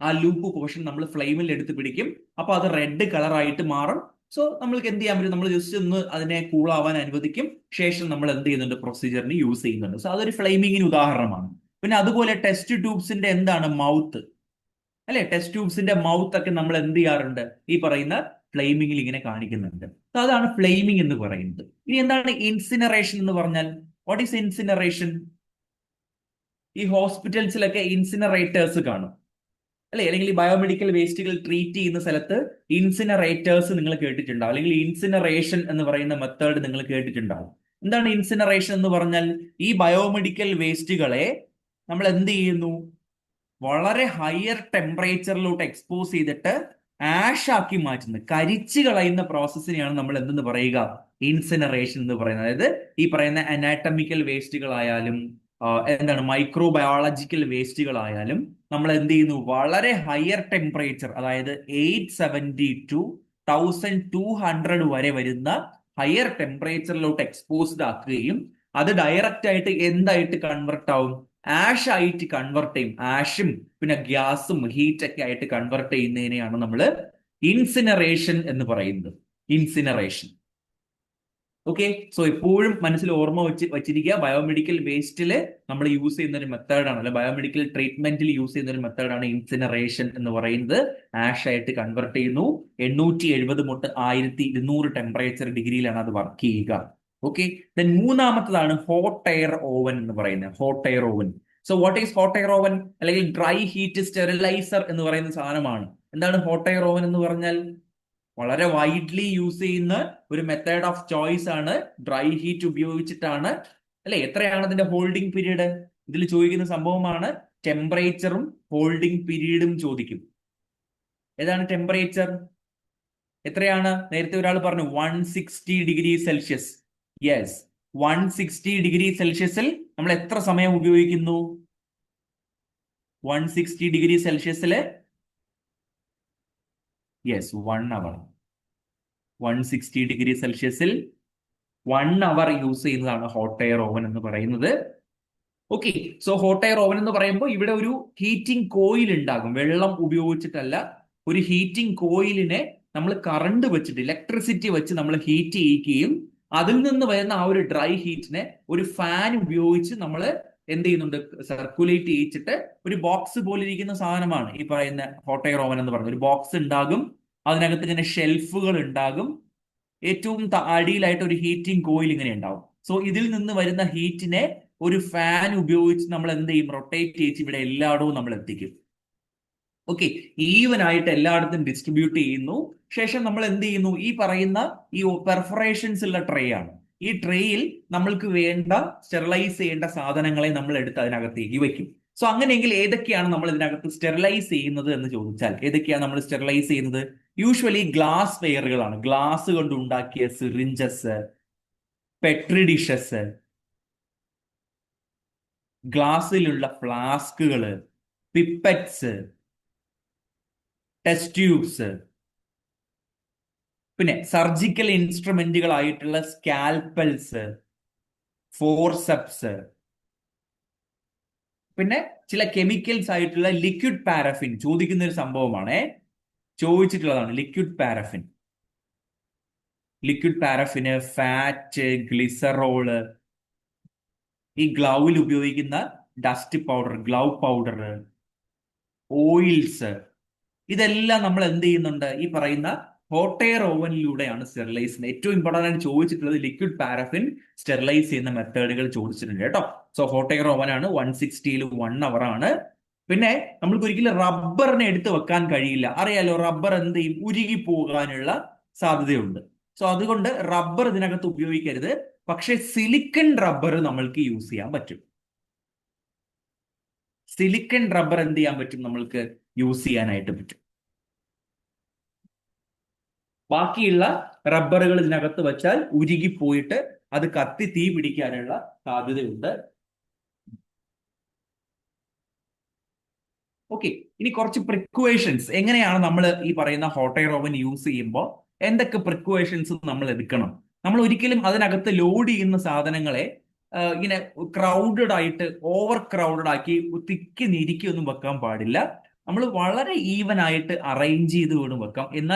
ആ ലൂപ്പ് പോർഷൻ നമ്മൾ ഫ്ലെയിമിൽ എടുത്ത് പിടിക്കും. അപ്പൊ അത് റെഡ് കളർ ആയിട്ട് മാറും. സോ നമ്മൾക്ക് എന്ത് ചെയ്യാൻ പറ്റും? നമ്മൾ ജസ്റ്റ് ഒന്ന് അതിനെ കൂളാവാൻ അനുവദിക്കും. ശേഷം നമ്മൾ എന്ത് ചെയ്യുന്നുണ്ട്? പ്രൊസീജിയറിന് യൂസ് ചെയ്യുന്നുണ്ട്. സോ അതൊരു ഫ്ലെയിമിങ്ങിന് ഉദാഹരണമാണ്. പിന്നെ അതുപോലെ ടെസ്റ്റ് ട്യൂബ്സിന്റെ എന്താണ്? മൗത്ത് അല്ലെ, ടെസ്റ്റ് ട്യൂബ്സിന്റെ മൗത്ത് ഒക്കെ നമ്മൾ എന്ത് ചെയ്യാറുണ്ട്? ഈ പറയുന്ന ഫ്ലെയിമിങ്ങിൽ ഇങ്ങനെ കാണിക്കുന്നുണ്ട്. അതാണ് ഫ്ലെയിമിംഗ് എന്ന് പറയുന്നത്. ഇനി എന്താണ് ഇൻസിനറേഷൻ എന്ന് പറഞ്ഞാൽ? What is incineration? ഈ ഹോസ്പിറ്റൽസിലൊക്കെ ഇൻസിനറേറ്റേഴ്സ് കാണും അല്ലെ, അല്ലെങ്കിൽ ഈ ബയോമെഡിക്കൽ വേസ്റ്റുകൾ ട്രീറ്റ് ചെയ്യുന്ന സ്ഥലത്ത് ഇൻസിനറേറ്റേഴ്സ് നിങ്ങൾ കേട്ടിട്ടുണ്ടാവും, അല്ലെങ്കിൽ ഇൻസിനറേഷൻ എന്ന് പറയുന്ന മെത്തേഡ് നിങ്ങൾ കേട്ടിട്ടുണ്ടാവും. എന്താണ് ഇൻസിനറേഷൻ എന്ന് പറഞ്ഞാൽ? ഈ ബയോമെഡിക്കൽ വേസ്റ്റുകളെ നമ്മൾ എന്ത് ചെയ്യുന്നു? വളരെ ഹയർ ടെമ്പറേച്ചറിലോട്ട് എക്സ്പോസ് ചെയ്തിട്ട് ആഷ് ആക്കി മാറ്റുന്നത്, കരിച്ചു കളയുന്ന പ്രോസസ്സിനെയാണ് നമ്മൾ എന്തെന്ന് പറയുക? ഇൻസിനറേഷൻ എന്ന് പറയുന്നത്. അതായത് ഈ പറയുന്ന അനാറ്റമിക്കൽ വേസ്റ്റുകളായാലും എന്താണ് മൈക്രോബയോളജിക്കൽ വേസ്റ്റുകളായാലും നമ്മൾ എന്ത് ചെയ്യുന്നു? വളരെ ഹയർ ടെമ്പറേച്ചർ, അതായത് 870 to 1200 വരെ വരുന്ന ഹയർ ടെമ്പറേച്ചറിലോട്ട് എക്സ്പോസ്ഡ് ആക്കുകയും അത് ഡയറക്റ്റ് ആയിട്ട് എന്തായിട്ട് കൺവെർട്ട് ആവും? ആഷ് ആയിട്ട് കൺവെർട്ട് ചെയ്യും. ആഷും പിന്നെ ഗ്യാസും ഹീറ്റ് ഒക്കെ ആയിട്ട് കൺവെർട്ട് ചെയ്യുന്നതിനെയാണ് നമ്മൾ ഇൻസിനറേഷൻ എന്ന് പറയുന്നത്. ഇൻസിനറേഷൻ. ഓക്കെ, സോ എപ്പോഴും മനസ്സിൽ ഓർമ്മ വെച്ചിരിക്കുക, ബയോമെഡിക്കൽ വേസ്റ്റിൽ നമ്മൾ യൂസ് ചെയ്യുന്ന ഒരു മെത്തേഡാണ്, അല്ലെ ബയോമെഡിക്കൽ ട്രീറ്റ്മെന്റിൽ യൂസ് ചെയ്യുന്ന ഒരു മെത്തേഡാണ് ഇൻസിനറേഷൻ എന്ന് പറയുന്നത്. ആഷ് ആയിട്ട് കൺവെർട്ട് ചെയ്യുന്നു. 870 മുതൽ 1200 ടെമ്പറേച്ചർ ഡിഗ്രിയിലാണ് അത് വർക്ക് ചെയ്യുക. ഓക്കെ, ദെൻ മൂന്നാമത്തതാണ് ഹോട്ട് എയർ ഓവൻ എന്ന് പറയുന്നത്. Hot air oven. So what is hot air oven? അല്ലെങ്കിൽ ഡ്രൈ ഹീറ്റ് സ്റ്റെറിലൈസർ എന്ന് പറയുന്ന സാധനമാണ്. എന്താണ് ഹോട്ട് എയർ ഓവൻ എന്ന് പറഞ്ഞാൽ? വളരെ വൈഡ്ലി യൂസ് ചെയ്യുന്ന ഒരു മെത്തേഡ് ഓഫ് ചോയ്സ് ആണ്. ഡ്രൈ ഹീറ്റ് ഉപയോഗിച്ചിട്ടാണ് അല്ലെ. എത്രയാണ് അതിന്റെ ഹോൾഡിംഗ് പീരീഡ്? ഇതിൽ ചോദിക്കുന്ന സംഭവമാണ്. ടെമ്പറേച്ചറും ഹോൾഡിംഗ് പീരീഡും ചോദിക്കും. ഏതാണ് ടെമ്പറേച്ചർ? എത്രയാണ്? നേരത്തെ ഒരാൾ പറഞ്ഞു 160°C. യെസ്, 160°C നമ്മൾ എത്ര സമയം ഉപയോഗിക്കുന്നു? 160°C yes, 1 hour. 160 ഡിഗ്രി സെൽഷ്യസിൽ 1 അവർ യൂസ് ചെയ്യുന്നതാണ് ഹോട്ട് എയർ ഓവൻ എന്ന് പറയുന്നത്. Okay, so hot air oven എന്ന് പറയുമ്പോൾ ഇവിടെ ഒരു ഹീറ്റിംഗ് കോയിൽ ഉണ്ടാകും. വെള്ളം ഉപയോഗിച്ചിട്ടല്ല, ഒരു ഹീറ്റിംഗ് കോയിലിനെ നമ്മൾ കറണ്ട് വെച്ചിട്ട് ഇലക്ട്രിസിറ്റി വെച്ച് നമ്മൾ ഹീറ്റ് ചെയ്യിക്കുകയും അതിൽ നിന്ന് വരുന്ന ആ ഒരു ഡ്രൈ ഹീറ്റിനെ ഒരു ഫാൻ ഉപയോഗിച്ച് നമ്മൾ എന്ത് ചെയ്യുന്നുണ്ട്, സർക്കുലേറ്റ് ചെയ്യിച്ചിട്ട് ഒരു ബോക്സ് പോലെ ഇരിക്കുന്ന സാധനമാണ് ഈ പറയുന്ന ഹോട്ട് എയർ ഓവൻ എന്ന് പറയുന്നത്. ഒരു ബോക്സ് ഉണ്ടാകും, അതിനകത്ത് ഇങ്ങനെ ഷെൽഫുകൾ ഉണ്ടാകും, ഏറ്റവും അടിയിലായിട്ട് ഒരു ഹീറ്റിംഗ് കോയിൽ ഇങ്ങനെ ഉണ്ടാവും. സോ ഇതിൽ നിന്ന് വരുന്ന ഹീറ്റിനെ ഒരു ഫാൻ ഉപയോഗിച്ച് നമ്മൾ എന്ത് ചെയ്യും, റൊട്ടേറ്റ് ചെയ്ത് ഇവിടെ എല്ലായിടവും നമ്മൾ എത്തിക്കും. ഓക്കെ, ഈവൻ ആയിട്ട് എല്ലായിടത്തും ഡിസ്ട്രിബ്യൂട്ട് ചെയ്യുന്നു. ശേഷം നമ്മൾ എന്ത് ചെയ്യുന്നു, ഈ പറയുന്ന ഈ പെർഫറേഷൻസ് ഉള്ള ട്രേ ആണ്. ഈ ട്രേയിൽ നമ്മൾക്ക് വേണ്ട സ്റ്റെറിലൈസ് ചെയ്യേണ്ട സാധനങ്ങളെ നമ്മൾ എടുത്ത് അതിനകത്തേക്ക് വെക്കും. സോ അങ്ങനെയെങ്കിൽ ഏതൊക്കെയാണ് നമ്മൾ ഇതിനകത്ത് സ്റ്റെറിലൈസ് ചെയ്യുന്നത് എന്ന് ചോദിച്ചാൽ, ഏതൊക്കെയാണ് നമ്മൾ സ്റ്റെറിലൈസ് ചെയ്യുന്നത്? Usually glass വെയറുകളാണ്. ഗ്ലാസ് കൊണ്ട് ഉണ്ടാക്കിയ സിറിഞ്ചസ്, പെട്രി ഡിഷസ്, ഗ്ലാസ്സിലുള്ള ഫ്ലാസ്കുകള്, പിപ്പറ്റ്സ്, ടെസ്റ്റ് ട്യൂബ്സ്, പിന്നെ സർജിക്കൽ ഇൻസ്ട്രുമെന്റുകളായിട്ടുള്ള സ്കാൽപ്പൽസ്, ഫോർസെപ്സ്, പിന്നെ ചില കെമിക്കൽസ് ആയിട്ടുള്ള ലിക്വിഡ് പാരഫിൻ. ചോദിക്കുന്ന ഒരു സംഭവമാണ്, ചോദിച്ചിട്ടുള്ളതാണ് liquid paraffin. Liquid paraffin, fat, glycerol, ഈ ഗ്ലൗവിൽ ഉപയോഗിക്കുന്ന dust powder, glove powder, oils, ഇതെല്ലാം നമ്മൾ എന്ത് ചെയ്യുന്നുണ്ട്, ഈ പറയുന്ന ഹോട്ട് എയർ ഓവനിലൂടെയാണ് സ്റ്റെറിലൈസ് ചെയ്യുന്നത്. ഏറ്റവും ഇമ്പോർട്ടൻ്റ് ആയിട്ട് ചോദിച്ചിട്ടുള്ളത് ലിക്വിഡ് പാരഫിൻ സ്റ്റെറിലൈസ് ചെയ്യുന്ന മെത്തേഡുകൾ ചോദിച്ചിട്ടുണ്ട് കേട്ടോ. സോ ഹോട്ട് എയർ ഓവൻ ആണ്, 160 1 അവർ ആണ്. പിന്നെ നമ്മൾക്ക് ഒരിക്കലും റബ്ബറിനെ എടുത്ത് വെക്കാൻ കഴിയില്ല. അറിയാലോ, റബ്ബർ എന്ത് ചെയ്യും, ഉരുകി പോകാനുള്ള സാധ്യതയുണ്ട്. സോ അതുകൊണ്ട് റബ്ബർ ഇതിനകത്ത് ഉപയോഗിക്കരുത്. പക്ഷെ സിലിക്കൺ റബ്ബർ നമ്മൾക്ക് യൂസ് ചെയ്യാൻ പറ്റും. സിലിക്കൺ റബ്ബർ എന്ത് ചെയ്യാൻ പറ്റും, നമ്മൾക്ക് യൂസ് ചെയ്യാനായിട്ട് പറ്റും. ബാക്കിയുള്ള റബ്ബറുകൾ ഇതിനകത്ത് വെച്ചാൽ ഉരുകി പോയിട്ട് അത് കത്തി തീ പിടിക്കാനുള്ള സാധ്യതയുണ്ട്. ഓക്കെ, ഇനി കുറച്ച് പ്രിക്വേഷൻസ്, എങ്ങനെയാണ് നമ്മൾ ഈ പറയുന്ന ഹോട്ട് എയർ ഓവൻ യൂസ് ചെയ്യുമ്പോൾ എന്തൊക്കെ പ്രിക്വേഷൻസ് നമ്മൾ എടുക്കണം. നമ്മൾ ഒരിക്കലും അതിനകത്ത് ലോഡ് ചെയ്യുന്ന സാധനങ്ങളെ ഇങ്ങനെ ക്രൗഡഡ് ആയിട്ട് ഓവർ ക്രൗഡഡ് ആക്കി തിക്കി നിരിക്കി ഒന്നും വെക്കാൻ പാടില്ല. നമ്മൾ വളരെ ഈവൻ ആയിട്ട് അറേഞ്ച് ചെയ്ത് വേണം വെക്കാം.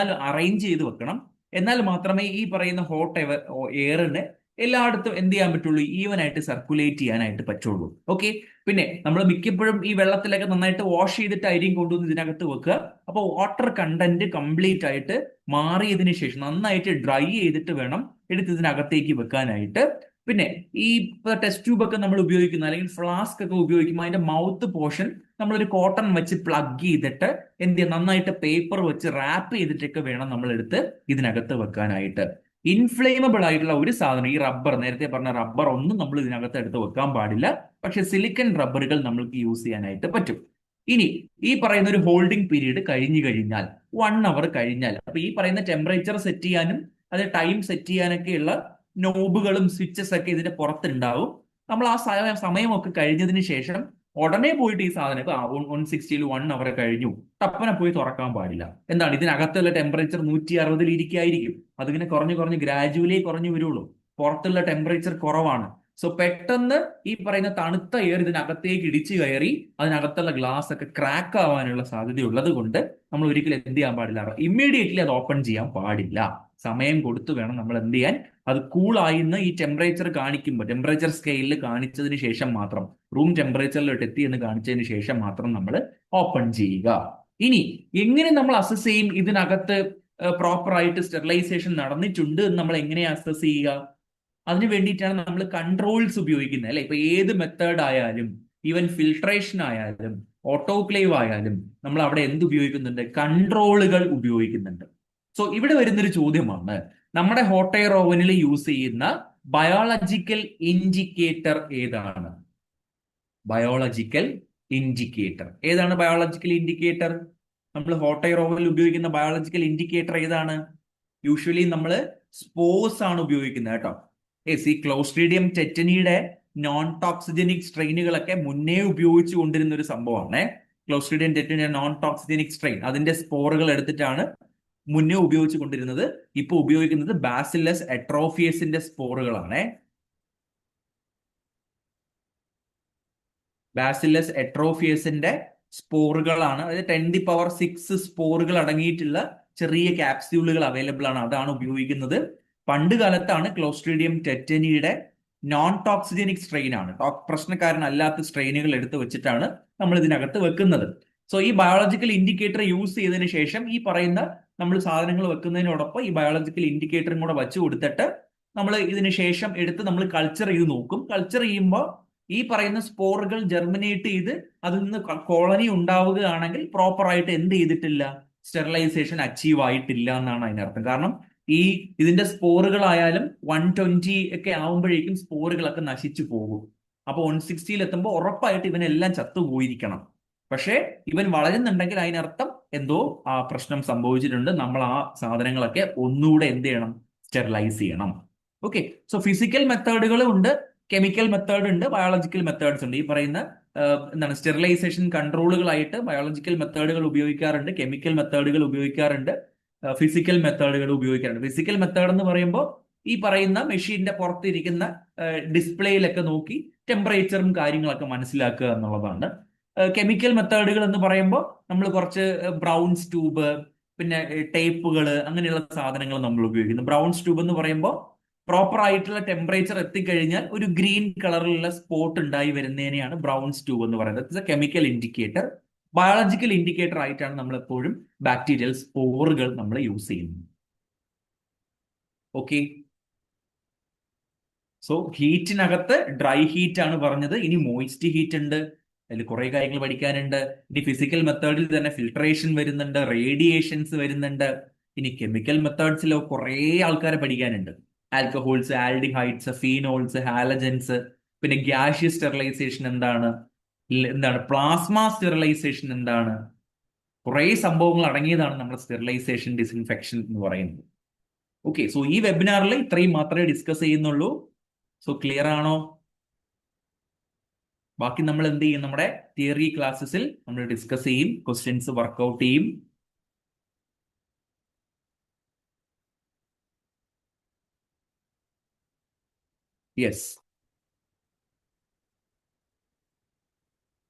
അറേഞ്ച് ചെയ്ത് വെക്കണം. എന്നാൽ മാത്രമേ ഈ പറയുന്ന ഹോട്ട് എയറിന് എല്ലായിടത്തും എന്ത് ചെയ്യാൻ പറ്റുള്ളൂ, ഈവൻ ആയിട്ട് സർക്കുലേറ്റ് ചെയ്യാനായിട്ട് പറ്റുള്ളൂ. ഓക്കെ, പിന്നെ നമ്മൾ മിക്കപ്പോഴും ഈ വെള്ളത്തിലൊക്കെ നന്നായിട്ട് വാഷ് ചെയ്തിട്ടായിരിക്കും കൊണ്ടുവന്ന് ഇതിനകത്ത് വെക്കുക. അപ്പോൾ വാട്ടർ കണ്ടന്റ് കംപ്ലീറ്റ് ആയിട്ട് മാറിയതിനു ശേഷം നന്നായിട്ട് ഡ്രൈ ചെയ്തിട്ട് വേണം എടുത്ത് ഇതിനകത്തേക്ക് വെക്കാനായിട്ട്. പിന്നെ ഈ ടെസ്റ്റ് ട്യൂബ് ഒക്കെ നമ്മൾ ഉപയോഗിക്കുന്ന, അല്ലെങ്കിൽ ഫ്ലാസ്ക് ഒക്കെ ഉപയോഗിക്കുമ്പോൾ അതിന്റെ മൗത്ത് പോർഷൻ നമ്മളൊരു കോട്ടൺ വെച്ച് പ്ലഗ് ചെയ്തിട്ട് എന്ത് ചെയ്യുക, നന്നായിട്ട് പേപ്പർ വെച്ച് റാപ്പ് ചെയ്തിട്ടൊക്കെ വേണം നമ്മൾ എടുത്ത് ഇതിനകത്ത് വെക്കാനായിട്ട്. ഇൻഫ്ലേമബിൾ ആയിട്ടുള്ള ഒരു സാധനം, ഈ റബ്ബർ, നേരത്തെ പറഞ്ഞ റബ്ബർ ഒന്നും നമ്മൾ ഇതിനകത്ത് എടുത്ത് വെക്കാൻ പാടില്ല. പക്ഷെ സിലിക്കൺ റബ്ബറുകൾ നമ്മൾക്ക് യൂസ് ചെയ്യാനായിട്ട് പറ്റും. ഇനി ഈ പറയുന്ന ഒരു ഹോൾഡിംഗ് പീരീഡ് കഴിഞ്ഞു കഴിഞ്ഞാൽ, 1 അവർ കഴിഞ്ഞാൽ, അപ്പൊ ഈ പറയുന്ന ടെമ്പറേച്ചർ സെറ്റ് ചെയ്യാനും അത് ടൈം സെറ്റ് ചെയ്യാനൊക്കെയുള്ള നോബുകളും സ്വിച്ചസ് ഒക്കെ ഇതിന്റെ പുറത്തുണ്ടാവും. നമ്മൾ ആ സമയമൊക്കെ കഴിഞ്ഞതിന് ശേഷം ഉടനെ പോയിട്ട് ഈ സാധനം ഇപ്പൊ 160 1 അവർ കഴിഞ്ഞു ടപ്പനെ പോയി തുറക്കാൻ പാടില്ല. എന്താണ്, ഇതിനകത്തുള്ള ടെമ്പറേച്ചർ 160 ഇരിക്കായിരിക്കും. അതിങ്ങനെ കുറഞ്ഞു കുറഞ്ഞ് ഗ്രാജുവലി കുറഞ്ഞു വരുള്ളൂ. പുറത്തുള്ള ടെമ്പറേച്ചർ കുറവാണ്. സോ പെട്ടെന്ന് ഈ പറയുന്ന തണുത്ത എയർ ഇതിനകത്തേക്ക് ഇടിച്ചു കയറി അതിനകത്തുള്ള ഗ്ലാസ് ഒക്കെ ക്രാക്ക് ആവാനുള്ള സാധ്യതയുള്ളത് കൊണ്ട് നമ്മൾ ഒരിക്കലും എന്ത് ചെയ്യാൻ പാടില്ല, ഇമ്മീഡിയറ്റ്ലി അത് ഓപ്പൺ ചെയ്യാൻ പാടില്ല. സമയം കൊടുത്തു വേണം നമ്മൾ എന്ത് ചെയ്യാൻ. അത് കൂളായിന്ന് ഈ ടെമ്പറേച്ചർ കാണിക്കുമ്പോൾ, ടെമ്പറേച്ചർ സ്കെയിലിൽ കാണിച്ചതിന് ശേഷം മാത്രം, റൂം ടെമ്പറേച്ചറിലോട്ട് എത്തി എന്ന് കാണിച്ചതിന് ശേഷം മാത്രം നമ്മൾ ഓപ്പൺ ചെയ്യുക. ഇനി എങ്ങനെ നമ്മൾ അസസ് ചെയ്യും ഇതിനകത്ത് പ്രോപ്പർ ആയിട്ട് സ്റ്റെറിലൈസേഷൻ നടന്നിട്ടുണ്ട് എന്ന് നമ്മൾ എങ്ങനെയാ അസസ് ചെയ്യുക? അതിന് വേണ്ടിയിട്ടാണ് നമ്മൾ കൺട്രോൾസ് ഉപയോഗിക്കുന്നത്, അല്ലെ? ഇപ്പൊ ഏത് മെത്തേഡ് ആയാലും, ഈവൻ ഫിൽട്രേഷൻ ആയാലും ഓട്ടോക്ലേവ് ആയാലും നമ്മൾ അവിടെ എന്ത് ഉപയോഗിക്കുന്നുണ്ട്, കൺട്രോളുകൾ ഉപയോഗിക്കുന്നുണ്ട്. സോ ഇവിടെ വരുന്നൊരു ചോദ്യമാണ്, നമ്മുടെ ഹോട്ട് എയർ ഓവനിൽ യൂസ് ചെയ്യുന്ന ബയോളജിക്കൽ ഇൻഡിക്കേറ്റർ ഏതാണ്? ബയോളജിക്കൽ ഇൻഡിക്കേറ്റർ ഏതാണ്? ബയോളജിക്കൽ ഇൻഡിക്കേറ്റർ നമ്മൾ ഹോട്ട് എയർ ഓവനിൽ ഉപയോഗിക്കുന്ന ബയോളജിക്കൽ ഇൻഡിക്കേറ്റർ ഏതാണ്? യൂഷ്വലി നമ്മൾ സ്പോസ് ആണ് ഉപയോഗിക്കുന്നത് കേട്ടോ. ഈ ക്ലോസ്ട്രീഡിയം ടെറ്റനിയുടെ നോൺ ടോക്സിജനിക് സ്ട്രെയിനുകളൊക്കെ മുന്നേ ഉപയോഗിച്ചു കൊണ്ടിരുന്ന ഒരു സംഭവമാണ്. ക്ലോസ്ട്രീഡിയം ടെറ്റനിയുടെ നോൺ ടോക്സിജനിക് സ്ട്രെയിൻ, അതിന്റെ സ്പോറുകൾ എടുത്തിട്ടാണ് മുന്നേ ഉപയോഗിച്ചു കൊണ്ടിരുന്നത്. ഇപ്പൊ ഉപയോഗിക്കുന്നത് ബാസിലസ് എട്രോഫിയസിന്റെ സ്പോറുകളാണ്. ബാസിലസ് എട്രോഫിയസിന്റെ സ്പോറുകളാണ്. അതായത് 10⁶ സ്പോറുകൾ അടങ്ങിയിട്ടുള്ള ചെറിയ ക്യാപ്സ്യൂളുകൾ അവൈലബിൾ ആണ്. അതാണ് ഉപയോഗിക്കുന്നത്. പണ്ട് കാലത്താണ് ക്ലോസ്ട്രീഡിയം ടെറ്റനിയുടെ നോൺ ടോക്സിജനിക് സ്ട്രെയിൻ ആണ്, പ്രശ്നക്കാരനല്ലാത്ത സ്ട്രെയിനുകൾ എടുത്ത് വെച്ചിട്ടാണ് നമ്മൾ ഇതിനകത്ത് വെക്കുന്നത്. സോ ഈ ബയോളജിക്കൽ ഇൻഡിക്കേറ്റർ യൂസ് ചെയ്തതിന് ശേഷം ഈ പറയുന്ന നമ്മൾ സാധനങ്ങൾ വെക്കുന്നതിനോടൊപ്പം ഈ ബയോളജിക്കൽ ഇൻഡിക്കേറ്ററും കൂടെ വെച്ച് കൊടുത്തിട്ട് നമ്മൾ ഇതിന് ശേഷം എടുത്ത് നമ്മൾ കൾച്ചർ ചെയ്ത് നോക്കും. കൾച്ചർ ചെയ്യുമ്പോൾ ഈ പറയുന്ന സ്പോറുകൾ ജെർമിനേറ്റ് ചെയ്ത് അതിൽ നിന്ന് കോളനി ഉണ്ടാവുകയാണെങ്കിൽ പ്രോപ്പർ ആയിട്ട് എന്ത് ചെയ്തിട്ടില്ല, സ്റ്റെറിലൈസേഷൻ അച്ചീവ് ആയിട്ടില്ല എന്നാണ് അതിനർത്ഥം. കാരണം ഈ ഇതിന്റെ സ്പോറുകളായാലും 120 ഒക്കെ ആവുമ്പോഴേക്കും സ്പോറുകളൊക്കെ നശിച്ചു പോകും. അപ്പൊ 160 എത്തുമ്പോൾ ഉറപ്പായിട്ട് ഇവനെല്ലാം ചത്തുപോയിരിക്കണം. പക്ഷേ ഇവൻ വളരുന്നുണ്ടെങ്കിൽ അതിനർത്ഥം എന്തോ ആ പ്രശ്നം സംഭവിച്ചിട്ടുണ്ട്. നമ്മൾ ആ സാധനങ്ങളൊക്കെ ഒന്നുകൂടെ എന്ത് ചെയ്യണം, സ്റ്റെറിലൈസ് ചെയ്യണം. ഓക്കെ, സോ ഫിസിക്കൽ മെത്തേഡുകളും ഉണ്ട്, കെമിക്കൽ മെത്തേഡ് ഉണ്ട്, ബയോളജിക്കൽ മെത്തേഡ്സ് ഉണ്ട്. ഈ പറയുന്ന എന്താണ് സ്റ്റെറിലൈസേഷൻ കൺട്രോളുകളായിട്ട് ബയോളജിക്കൽ മെത്തേഡുകൾ ഉപയോഗിക്കാറുണ്ട്, കെമിക്കൽ മെത്തേഡുകൾ ഉപയോഗിക്കാറുണ്ട്, ഫിസിക്കൽ മെത്തേഡുകൾ ഉപയോഗിക്കാറുണ്ട്. ഫിസിക്കൽ മെത്തേഡ് എന്ന് പറയുമ്പോൾ ഈ പറയുന്ന മെഷീന്റെ പുറത്തിരിക്കുന്ന ഡിസ്പ്ലേയിലൊക്കെ നോക്കി ടെമ്പറേച്ചറും കാര്യങ്ങളൊക്കെ മനസ്സിലാക്കുക എന്നുള്ളതാണ്. കെമിക്കൽ മെത്തേഡുകൾ എന്ന് പറയുമ്പോൾ നമ്മൾ കുറച്ച് ബ്രൗൺസ് ട്യൂബ്, പിന്നെ ടേപ്പുകൾ, അങ്ങനെയുള്ള സാധനങ്ങൾ നമ്മൾ ഉപയോഗിക്കുന്നു. ബ്രൗൺസ് ട്യൂബ് എന്ന് പറയുമ്പോൾ പ്രോപ്പർ ആയിട്ടുള്ള ടെമ്പറേച്ചർ എത്തിക്കഴിഞ്ഞാൽ ഒരു ഗ്രീൻ കളറിലുള്ള സ്പോട്ട് ഉണ്ടായി വരുന്നതിനെയാണ് ബ്രൗൺസ് ട്യൂബ് എന്ന് പറയുന്നത്. It's A chemical indicator. Biological indicator ആയിട്ടാണ് നമ്മൾ എപ്പോഴും ബാക്ടീരിയൽ സ്പോറുകൾ നമ്മൾ യൂസ് ചെയ്യുന്നത്. ഓക്കെ, സോ ഹീറ്റിനകത്ത് ഡ്രൈ ഹീറ്റ് ആണ് പറഞ്ഞത്. ഇനി മോയിസ്റ്റ് ഹീറ്റ് ഉണ്ട്, അതിൽ കുറെ കാര്യങ്ങൾ പഠിക്കാനുണ്ട്. ഇനി ഫിസിക്കൽ മെത്തേഡിൽ തന്നെ ഫിൽട്രേഷൻ വരുന്നുണ്ട്, റേഡിയേഷൻസ് വരുന്നുണ്ട്. ഇനി കെമിക്കൽ മെത്തേഡ്സിൽ കുറെ ആൾക്കാരെ പഠിക്കാനുണ്ട്. ആൽക്കഹോൾസ്, ആൽഡിഹൈഡ്സ്, ഫീനോൾസ്, ഹാലജൻസ്, പിന്നെ ഗ്യാഷ്യസ് സ്റ്റെറിലൈസേഷൻ എന്താണ്, എന്താണ് പ്ലാസ്മ സ്റ്റെറിലൈസേഷൻ എന്താണ്, കുറെ സംഭവങ്ങൾ അടങ്ങിയതാണ് നമ്മുടെ സ്റ്റെറിലൈസേഷൻ ഡിസിൻഫെക്ഷൻ എന്ന് പറയുന്നത്. ഓക്കെ, സോ ഈ വെബിനാറിൽ ഇത്രയും മാത്രമേ ഡിസ്കസ് ചെയ്യുന്നുള്ളൂ. സോ ക്ലിയർ ആണോ? ബാക്കി നമ്മൾ എന്ത് ചെയ്യും, നമ്മുടെ തിയറി ക്ലാസ്സസിൽ നമ്മൾ ഡിസ്കസ് ചെയ്യും, ക്വസ്റ്റ്യൻസ് വർക്ക്ഔട്ട് ചെയ്യും. Yes,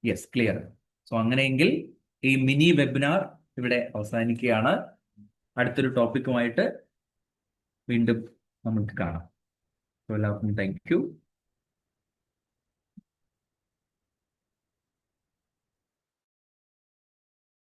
yes, clear. സോ അങ്ങനെയെങ്കിൽ ഈ മിനി വെബിനാർ ഇവിടെ അവസാനിക്കുകയാണ്. അടുത്തൊരു ടോപ്പിക്കുമായിട്ട് വീണ്ടും നമുക്ക് കാണാം. എല്ലാവർക്കും താങ്ക് യു.